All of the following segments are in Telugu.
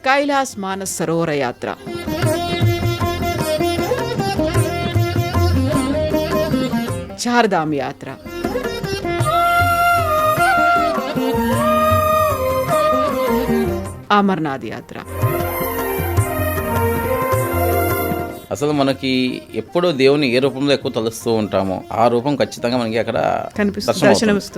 కైలాస్ మానస్ సరోవర యాత్ర. చార్ధామ్ యాత్ర, అమర్నాథ్ యాత్ర. అసలు మనకి ఎప్పుడో దేవుని ఏ రూపంలో ఎక్కువ తలుస్తూ ఉంటామో ఆ రూపం ఖచ్చితంగా మనకి అక్కడ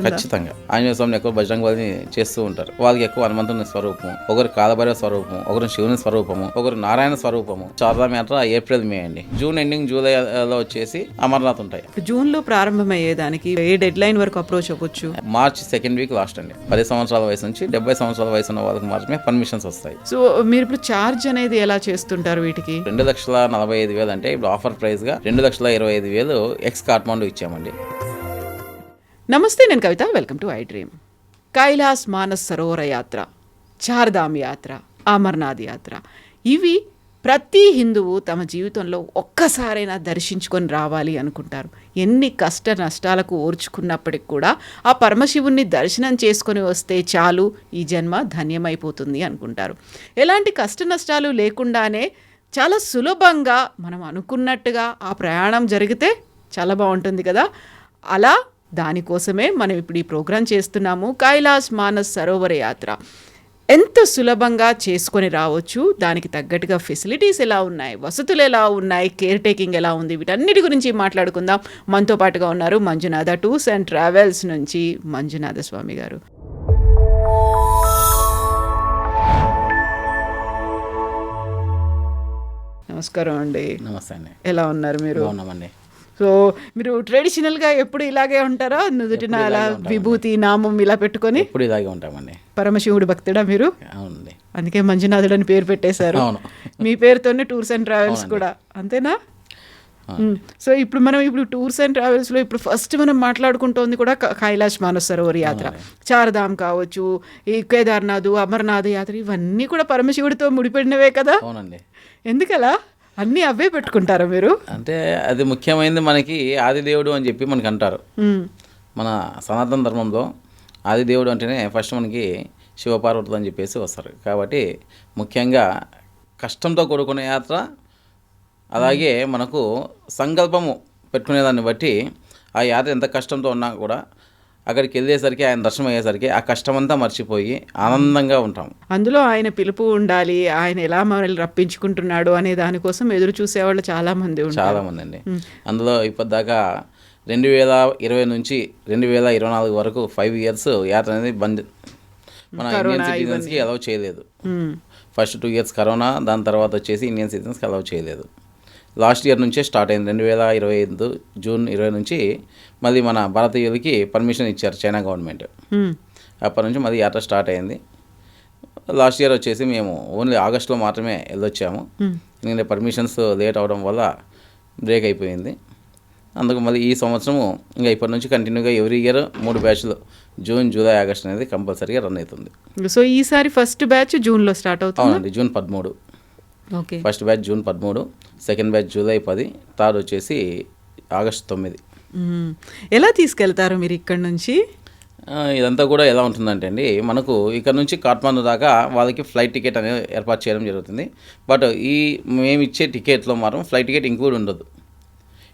ఖచ్చితంగా ఆంజనేయ స్వామిని ఎక్కువ బజరంగ బలిని చేస్తూ ఉంటారు. వాళ్ళకి ఎక్కువ హనుమంతుని స్వరూపం, ఒకరు కాలభైరవ స్వరూపం, ఒకరు శివుని స్వరూపము, ఒకరు నారాయణ స్వరూపము. చార్ధామ్ యాత్ర ఏప్రిల్ మే అండి. జూన్ ఎండింగ్ జూలైలో వచ్చేసి అమర్నాథ్ ఉంటాయి. జూన్ లో ప్రారంభమయ్యేదానికి ఏ డెడ్ లైన్ వరకు అప్రోచ్ అవ్వచ్చు? మార్చ్ సెకండ్ వీక్ లాస్ట్ అండి. 10 సంవత్సరాల వయసు నుంచి 70 సంవత్సరాల వయసు ఉన్న వాళ్ళకి మాత్రమే పర్మిషన్స్ వస్తాయి. సో మీరు ఇప్పుడు చార్జ్ అనేది ఎలా చేస్తుంటారు వీటికి? 2,45,000 అంటే ఇప్పుడు ఆఫర్ ప్రైస్ గా 2,25,000 ఎక్స్ కాట్మాండు ఇచ్చామండి. నమస్తే, నేను Kavitha. Welcome to I dream. Kailash Manas Sarovar యాత్ర, చార్ధామ్ యాత్ర, అమర్నాథ్ యాత్ర, ఇవి ప్రతి హిందువు తమ జీవితంలో ఒక్కసారైనా దర్శించుకొని రావాలి అనుకుంటారు. ఎన్ని కష్ట నష్టాలకు ఓర్చుకున్నప్పటికి కూడా ఆ పరమశివుణ్ణి దర్శనం చేసుకొని వస్తే చాలు, ఈ జన్మ ధన్యమైపోతుంది అనుకుంటారు. ఎలాంటి కష్ట నష్టాలు లేకుండానే చాలా సులభంగా మనం అనుకున్నట్టుగా ఆ ప్రయాణం జరిగితే చాలా బాగుంటుంది కదా. అలా దానికోసమే మనం ఇప్పుడు ఈ ప్రోగ్రాం చేస్తున్నాము. కైలాస్ మానస్ సరోవర యాత్ర ఎంత సులభంగా చేసుకొని రావచ్చు, దానికి తగ్గట్టుగా ఫెసిలిటీస్ ఎలా ఉన్నాయి, వసతులు ఎలా ఉన్నాయి, కేర్ టేకింగ్ ఎలా ఉంది, వీటన్నిటి గురించి మాట్లాడుకుందాం. మనతో పాటుగా ఉన్నారు మంజునాథ టూర్స్ అండ్ ట్రావెల్స్ నుంచి మంజునాథ స్వామి గారు. నమస్కారం అండి. నమస్తే అండి. ఎలా ఉన్నారు మీరు? బాగున్నామండి. సో మీరు ట్రెడిషనల్గా ఎప్పుడు ఇలాగే ఉంటారా? నుదుటిన అలా విభూతి నామం ఇలా పెట్టుకొని ఎప్పుడు ఇలాగే ఉంటామండి. పరమశివుడు భక్తుడా మీరు? అవునండి. అందుకే మంజునాథుడు అని పేరు పెట్టేశారు. మీ పేరుతోనే టూర్స్ అండ్ ట్రావెల్స్ కూడా అంతేనా? సో ఇప్పుడు టూర్స్ అండ్ ట్రావెల్స్లో ఇప్పుడు ఫస్ట్ మనం మాట్లాడుకుంటోంది కూడా కైలాస్ మానస్ సరోవర్ యాత్ర. చార్ధామ్ కావచ్చు, ఈ కేదార్నాథ్, అమర్నాథ్ యాత్ర, ఇవన్నీ కూడా పరమశివుడితో ముడిపడినవే కదా. అవునండి. ఎందుకలా అన్నీ అవే పెట్టుకుంటారా మీరు? అంటే అది ముఖ్యమైనది. మనకి ఆదిదేవుడు అని చెప్పి మనకి అంటారు. మన సనాతన ధర్మంలో ఆదిదేవుడు అంటేనే ఫస్ట్ మనకి శివపార్వతులు అని చెప్పేసి వస్తారు. కాబట్టి ముఖ్యంగా కష్టంతో కూడుకునే యాత్ర, అలాగే మనకు సంకల్పము పెట్టుకునేదాన్ని బట్టి ఆ యాత్ర ఎంత కష్టంతో ఉన్నా కూడా అక్కడికి వెళ్ళేసరికి, ఆయన దర్శనం అయ్యేసరికి ఆ కష్టమంతా మర్చిపోయి ఆనందంగా ఉంటాం. అందులో ఆయన పిలుపు ఉండాలి, ఆయన ఎలా మనల్ని రప్పించుకుంటున్నాడు అనే దానికోసం ఎదురు చూసేవాళ్ళు చాలామంది అండి. అందులో ఇప్పటిదాకా 2020 నుంచి 2024 వరకు 5 years యాత్ర అనేది బంద్. మన ఇండియన్ సిటిజన్స్కి అలౌ చేయలేదు. ఫస్ట్ 2 years కరోనా, దాని తర్వాత వచ్చేసి ఇండియన్ సిటిజన్స్కి అలౌ చేయలేదు. లాస్ట్ ఇయర్ నుంచే స్టార్ట్ అయింది. 2025 జూన్ 20 నుంచి మళ్ళీ మన భారతీయులకి పర్మిషన్ ఇచ్చారు చైనా గవర్నమెంట్. అప్పటి నుంచి మళ్ళీ యాత్ర స్టార్ట్ అయింది. లాస్ట్ ఇయర్ వచ్చేసి మేము ఓన్లీ ఆగస్టులో మాత్రమే వెళ్ళొచ్చాము. ఎందుకంటే పర్మిషన్స్ లేట్ అవడం వల్ల బ్రేక్ అయిపోయింది. అందుకు మళ్ళీ ఈ సంవత్సరము ఇంకా ఇప్పటి నుంచి కంటిన్యూగా ఎవ్రీ ఇయర్ 3 బ్యాచ్లు జూన్, జూలై, ఆగస్ట్ అనేది కంపల్సరీగా రన్ అవుతుంది. సో ఈసారి ఫస్ట్ బ్యాచ్ జూన్లో స్టార్ట్ అవుతుంది. అవునండి, June 13. First batch June 13, second batch July 10, third వచ్చేసి ఆగస్ట్ 9. ఎలా తీసుకెళ్తారు మీరు ఇక్కడ నుంచి? ఇదంతా కూడా ఎలా ఉంటుందంటే అండి, మనకు ఇక్కడ నుంచి కాట్మాండు దాకా వాళ్ళకి ఫ్లైట్ టికెట్ అనేది ఏర్పాటు చేయడం జరుగుతుంది. బట్ మేము ఇచ్చే టికెట్లో మాత్రం ఫ్లైట్ టికెట్ ఇంక్లూడ్ ఉండదు.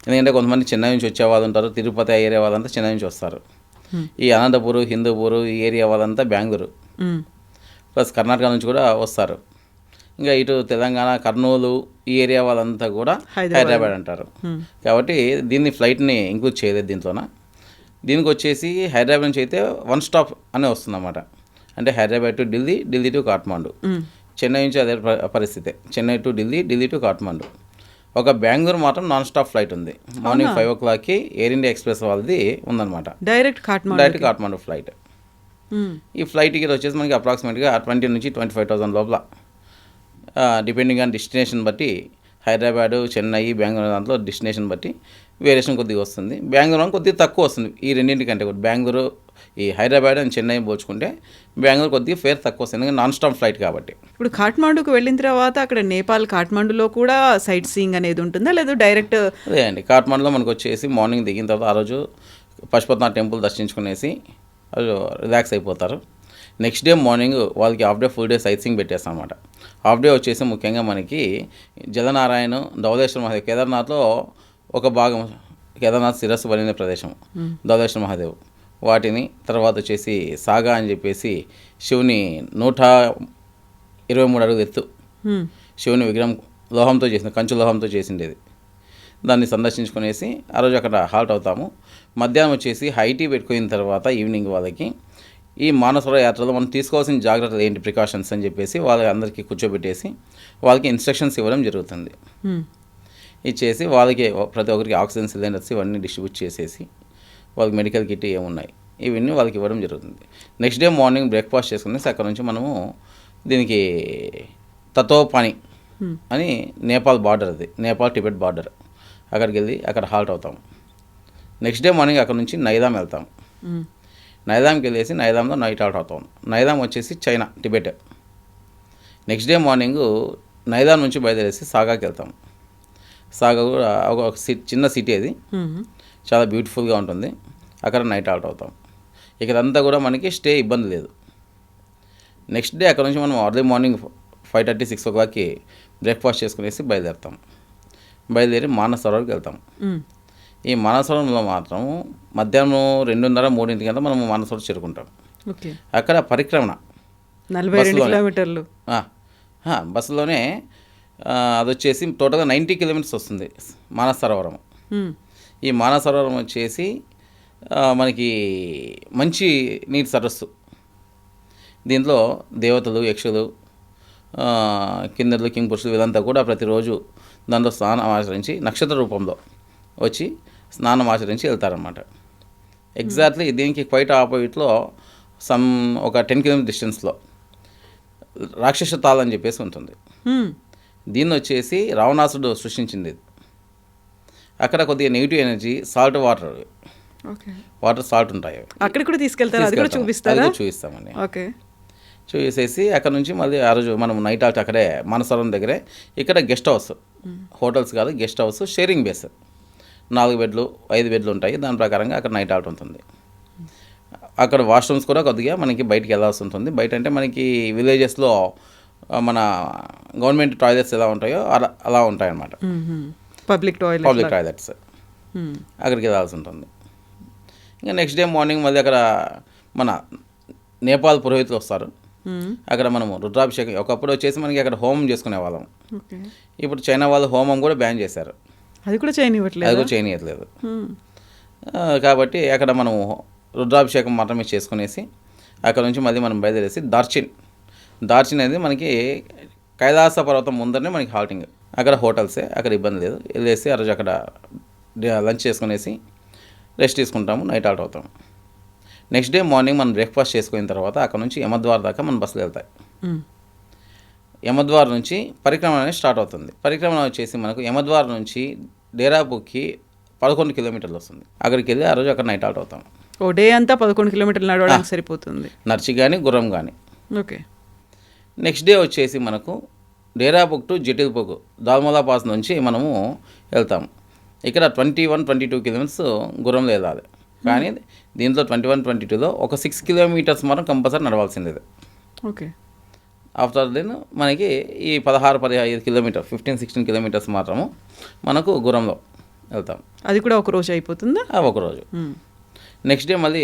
ఎందుకంటే కొంతమంది చెన్నై నుంచి వచ్చే వాళ్ళు ఉంటారు, తిరుపతి ఏరియా వాళ్ళంతా చెన్నై నుంచి వస్తారు. ఈ అనంతపూర్, హిందూపూర్ ఈ ఏరియా వాళ్ళంతా బెంగళూరు, ప్లస్ కర్ణాటక నుంచి కూడా వస్తారు. ఇంకా ఇటు తెలంగాణ, కర్నూలు ఈ ఏరియా వాళ్ళంతా కూడా హైదరాబాద్ అంటారు. కాబట్టి దీన్ని ఫ్లైట్ని ఇంక్లూడ్ చేయలేదు దీంట్లోన. దీనికి వచ్చేసి హైదరాబాద్ నుంచి అయితే 1 stop అనే వస్తుందన్నమాట. అంటే హైదరాబాద్ టు ఢిల్లీ, ఢిల్లీ టు కాట్మాండు. చెన్నై నుంచి అదే పరిస్థితి, చెన్నై టు ఢిల్లీ, ఢిల్లీ టు కాట్మాండు. ఒక బెంగళూరు మాత్రం నాన్ స్టాప్ ఫ్లైట్ ఉంది. మార్నింగ్ 5 o'clockకి ఎయిర్ ఇండియా ఎక్స్ప్రెస్ వాళ్ళది ఉందన్నమాట. Direct Kathmandu flight. ఈ ఫ్లైట్ టికెట్ వచ్చేసి మనకి అప్రాక్సిమేట్గా 20,000 నుంచి 25,000 లోపల, డిపెండింగ్ ఆన్ డెస్టినేషన్ బట్టి, హైదరాబాదు, చెన్నై, బెంగళూరు దాంట్లో డెస్టినేషన్ బట్టి వేరియేషన్ కొద్దిగా వస్తుంది. బెంగళూరు కొద్దిగా తక్కువ వస్తుంది. ఈ రెండింటికంటే కూడా బెంగళూరు, ఈ హైదరాబాద్ అండ్ చెన్నై పోల్చుకుంటే బెంగళూరు కొద్దిగా ఫేర్ తక్కువ వస్తుంది, ఎందుకంటే నాన్ స్టాప్ ఫ్లైట్ కాబట్టి. ఇప్పుడు కాట్మాండుకు వెళ్ళిన తర్వాత అక్కడ నేపాల్ కాట్మాండులో కూడా సైట్ సీయింగ్ అనేది ఉంటుందా, లేదా డైరెక్ట్? అదే అండి, కాట్మాండులో మనకు వచ్చేసి మార్నింగ్ దిగిన తర్వాత ఆ రోజు పశుపతినాథ్ టెంపుల్ దర్శించుకునేసి రిలాక్స్ అయిపోతారు. నెక్స్ట్ డే మార్నింగ్ వాళ్ళకి half day full day sight seeing పెట్టేస్తాం అనమాట. హాఫ్ డే వచ్చేసి ముఖ్యంగా మనకి జలనారాయణ, ధవళేశ్వర మహాదేవ్, కేదార్నాథ్లో ఒక భాగం, కేదార్నాథ్ శిరస్సు పడిన ప్రదేశం ధవళేశ్వర మహాదేవ్, వాటిని తర్వాత వచ్చేసి సాగా అని చెప్పేసి శివుని 123 అడుగులు ఎత్తు శివుని విగ్రహం లోహంతో చేసిన, కంచు లోహంతో చేసిండేది, దాన్ని సందర్శించుకునేసి ఆ రోజు అక్కడ హాల్ట్ అవుతాము. మధ్యాహ్నం వచ్చేసి హై టీ పెట్టుకున్న తర్వాత ఈవినింగ్ వాళ్ళకి ఈ మానసరోవర యాత్రలో మనం తీసుకోవాల్సిన జాగ్రత్తలు ఏంటి, ప్రికాషన్స్ అని చెప్పేసి వాళ్ళకి అందరికీ కూర్చోబెట్టేసి వాళ్ళకి ఇన్స్ట్రక్షన్స్ ఇవ్వడం జరుగుతుంది. ఇచ్చేసి వాళ్ళకి ప్రతి ఒక్కరికి ఆక్సిజన్ సిలిండర్స్ ఇవన్నీ డిస్ట్రిబ్యూట్ చేసేసి వాళ్ళకి మెడికల్ కిట్ ఏమున్నాయి ఇవన్నీ వాళ్ళకి ఇవ్వడం జరుగుతుంది. నెక్స్ట్ డే మార్నింగ్ బ్రేక్ఫాస్ట్ చేసుకునేసి అక్కడ నుంచి మనము దీనికి తతోపాని అని నేపాల్ బార్డర్, అది నేపాల్ టిబెట్ బార్డర్, అక్కడికి వెళ్ళి అక్కడ హాల్ట్ అవుతాం. నెక్స్ట్ డే మార్నింగ్ అక్కడ నుంచి నైదాం వెళ్తాం. నైదాంకి వెళ్ళేసి నైదాంలో నైట్ అవుట్ అవుతాం. నైదాం వచ్చేసి China, Tibet. Next day morning నైదాం నుంచి బయలుదేరేసి సాగాకి వెళ్తాం. సాగా కూడా ఒక చిన్న సిటీ, అది చాలా బ్యూటిఫుల్గా ఉంటుంది. అక్కడ నైట్ అవుట్ అవుతాం. ఇక్కడంతా కూడా మనకి స్టే ఇబ్బంది లేదు. నెక్స్ట్ డే అక్కడ నుంచి మనం అర్లీ మార్నింగ్ 5:30, 6 o'clockకి బ్రేక్ఫాస్ట్ చేసుకునేసి బయలుదేరుతాం. బయలుదేరి మానస సరోవర్కి వెళ్తాం. ఈ మానస సరోవరంలో మాత్రం మధ్యాహ్నం 2:30, 3 మనం మానస సరోవర్ చేరుకుంటాం. అక్కడ పరిక్రమణ 42 కిలోమీటర్లు బస్సులోనే, అది వచ్చేసి టోటల్గా 90 కిలోమీటర్స్ వస్తుంది మానస సరోవరం. ఈ మానస సరోవరం వచ్చేసి మనకి మంచి నీటి సరస్సు. దీంట్లో దేవతలు, యక్షులు, కిన్నెర్లు, కింగ్-పురుషులు వీళ్ళంతా కూడా ప్రతిరోజు దాంట్లో స్నానం ఆచరించి నక్షత్ర రూపంలో వచ్చి స్నానం ఆచరించి వెళ్తారనమాట. ఎగ్జాక్ట్లీ దీనికి క్వైట్ ఆపోజిట్లో ఒక 10 కిలోమీటర్ డిస్టెన్స్లో రాక్షస తాల్ అని చెప్పేసి ఉంటుంది. దీన్ని వచ్చేసి రావణాసుడు సృష్టించింది. అక్కడ కొద్దిగా negative energy, salt water salt ఉంటాయి. అక్కడ కూడా తీసుకెళ్తారు, అది కూడా చూపిస్తారా? చూపిస్తామండి. ఓకే, చూసేసి అక్కడ నుంచి మళ్ళీ ఆ రోజు మనం నైట్ అవుట్ అక్కడే మానసరోవరం దగ్గరే. ఇక్కడ గెస్ట్ హౌస్, హోటల్స్ కాదు, గెస్ట్ హౌస్, షేరింగ్ బేస్, 4 బెడ్లు 5 బెడ్లు ఉంటాయి. దాని ప్రకారంగా అక్కడ నైట్ అవుట్ ఉంటుంది. అక్కడ వాష్రూమ్స్ కూడా కొద్దిగా మనకి బయటికి వెళ్ళాల్సి ఉంటుంది. బయట అంటే మనకి విలేజెస్లో మన గవర్నమెంట్ టాయిలెట్స్ ఎలా ఉంటాయో అలా ఉంటాయన్నమాట, పబ్లిక్ టాయిలెట్స్. అక్కడికి వెళ్ళాల్సి ఉంటుంది. ఇంకా నెక్స్ట్ డే మార్నింగ్ మళ్ళీ అక్కడ మన నేపాల్ పురోహితులు వస్తారు. అక్కడ మనము రుద్రాభిషేకం, ఒకప్పుడు వచ్చేసి మనకి అక్కడ హోమం చేసుకునే వాళ్ళం. ఇప్పుడు చైనా వాళ్ళు హోమం కూడా బ్యాన్ చేశారు. అది కూడా చేయనివ్వట్లేదు. కాబట్టి అక్కడ మనము రుద్రాభిషేకం మాత్రమే చేసుకునేసి అక్కడ నుంచి మళ్ళీ మనం బయలుదేరేసి దార్చిన్ అనేది మనకి కైలాస పర్వతం ముందరనే మనకి హాల్టింగ్. అక్కడ హోటల్సే, అక్కడ ఇబ్బంది లేదు. వెళ్ళేసి ఆ రోజు అక్కడ లంచ్ చేసుకునేసి రెస్ట్ తీసుకుంటాము, నైట్ అవుట్ అవుతాము. నెక్స్ట్ డే మార్నింగ్ మనం బ్రేక్ఫాస్ట్ చేసుకున్న తర్వాత అక్కడ నుంచి యమద్వార్ దాకా మన బస్సులు వెళ్తాయి. యమద్వార్ నుంచి పరిక్రమణ అనేది స్టార్ట్ అవుతుంది. పరిక్రమణ వచ్చేసి మనకు యమద్వార్ నుంచి డేరాపూర్కి 11 కిలోమీటర్లు వస్తుంది. అక్కడికి వెళ్ళి ఆ రోజు అక్కడ నైట్ అవుట్ అవుతాం. ఓ డే అంతా 11 కిలోమీటర్లు నడవడానికి సరిపోతుంది, నర్చి కానీ గుర్రం కానీ. ఓకే. నెక్స్ట్ డే వచ్చేసి మనకు డేరాపూర్ టు జటిల్పూర్, దాల్మోలా పాస్ నుంచి మనము వెళ్తాము. ఇక్కడ 21-22 కిలోమీటర్స్ గుర్రంలో వెళ్ళాలి. కానీ దీంట్లో 21-22లో ఒక 6 కిలోమీటర్స్ మనం కంపల్సరీ నడవాల్సిందే. ఓకే. ఆఫ్టర్ దెన్ మనకి ఈ 16-15 కిలోమీటర్, 15-16 కిలోమీటర్స్ మాత్రము మనకు గుర్రంలో వెళ్తాం. అది కూడా ఒక రోజు అయిపోతుందా? ఒకరోజు. నెక్స్ట్ డే మళ్ళీ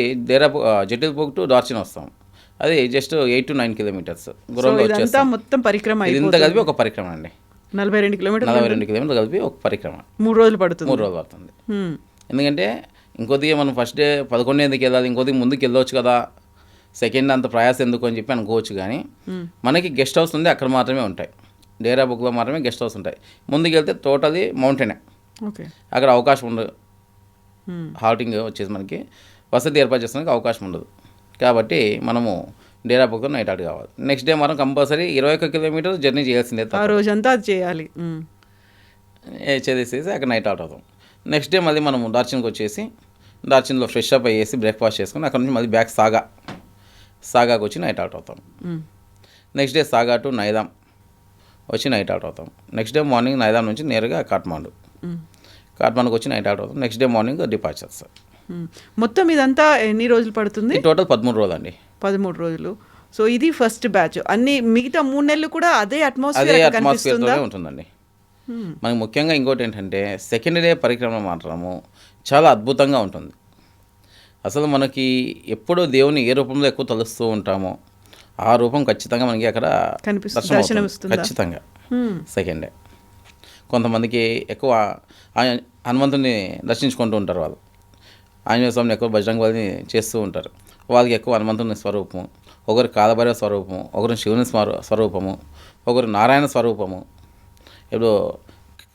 జటిల్పూర్ టు డార్చిన్ వస్తాం. అది జస్ట్ 8 to 9 కిలోమీటర్స్ గుర్రంలో వచ్చేస్తాం. మొత్తం పరిక్రమ ఇంత కలిపి ఒక పరిక్రమ అండి. 42 కిలోమీటర్లు కలిపి ఒక పరిక్రమ 3 రోజులు పడుతుంది. 3 రోజులు పడుతుంది. ఎందుకంటే ఇంకొద్దిగా మనం ఫస్ట్ డే 11 ఎందుకు వెళ్ళాలి, ఇంకొద్దిగా ముందుకు వెళ్ళవచ్చు కదా, సెకండ్ అంత ప్రయాసం ఎందుకు అని చెప్పి అనుకోవచ్చు. కానీ మనకి గెస్ట్ హౌస్ ఉంది, అక్కడ మాత్రమే ఉంటాయి. డేరాబుక్లో మాత్రమే గెస్ట్ హౌస్ ఉంటాయి. ముందుకు వెళ్తే టోటలీ మౌంటైనే, అక్కడ అవకాశం ఉండదు. హాల్టింగ్ వచ్చేసి మనకి వసతి ఏర్పాటు చేసుకోవడానికి అవకాశం ఉండదు. కాబట్టి మనము డేరాబుక్లో నైట్ అవుట్ కావాలి. నెక్స్ట్ డే మనం కంపల్సరీ 21 కిలోమీటర్ జర్నీ చేయాల్సిందే. ఆ రోజంతా అది చేయాలి. చేసేసి అక్కడ నైట్ అవుట్ అవుతాం. నెక్స్ట్ డే మళ్ళీ మనము డార్చిన్కి వచ్చేసి డార్చిన్లో ఫ్రెష్ అప్ అయ్యేసి బ్రేక్ఫాస్ట్ చేసుకుని అక్కడ నుంచి మళ్ళీ బ్యాక్ సాగాకు వచ్చి నైట్ అవుట్ అవుతాం. నెక్స్ట్ డే సాగా టు నైదాం వచ్చి నైట్ అవుట్ అవుతాం. నెక్స్ట్ డే మార్నింగ్ నైదాం నుంచి నేరుగా కాఠ్మాండుకి వచ్చి నైట్ అవుట్ అవుతాం. Next day morning departures. మొత్తం ఇదంతా ఎన్ని రోజులు పడుతుంది? టోటల్ 13 రోజులు అండి. 13 రోజులు. సో ఇది ఫస్ట్ బ్యాచ్. అన్ని మిగతా 3 నెలలు కూడా అదే అదే అట్మాస్ఫియర్ కనిపిస్తుందా? అట్మాస్ఫియర్తోనే ఉంటుందండి. మనకి ముఖ్యంగా ఇంకోటి ఏంటంటే సెకండ్ డే పరిక్రమ మాత్రము చాలా అద్భుతంగా ఉంటుంది. అసలు మనకి ఎప్పుడూ దేవుని ఏ రూపంలో ఎక్కువ తలుస్తూ ఉంటామో ఆ రూపం ఖచ్చితంగా మనకి అక్కడ దర్శనం అవుతుంది. ఖచ్చితంగా సెకండ్ డే కొంతమందికి ఎక్కువ హనుమంతుని దర్శించుకుంటూ ఉంటారు. వాళ్ళు ఆంజనేయ స్వామిని ఎక్కువ బజరంగ బలిని చేస్తూ ఉంటారు. వాళ్ళకి ఎక్కువ హనుమంతుని స్వరూపము, ఒకరు కాలభైరవ స్వరూపము, ఒకరు శివుని స్వరూపము, ఒకరు నారాయణ స్వరూపము. ఇప్పుడు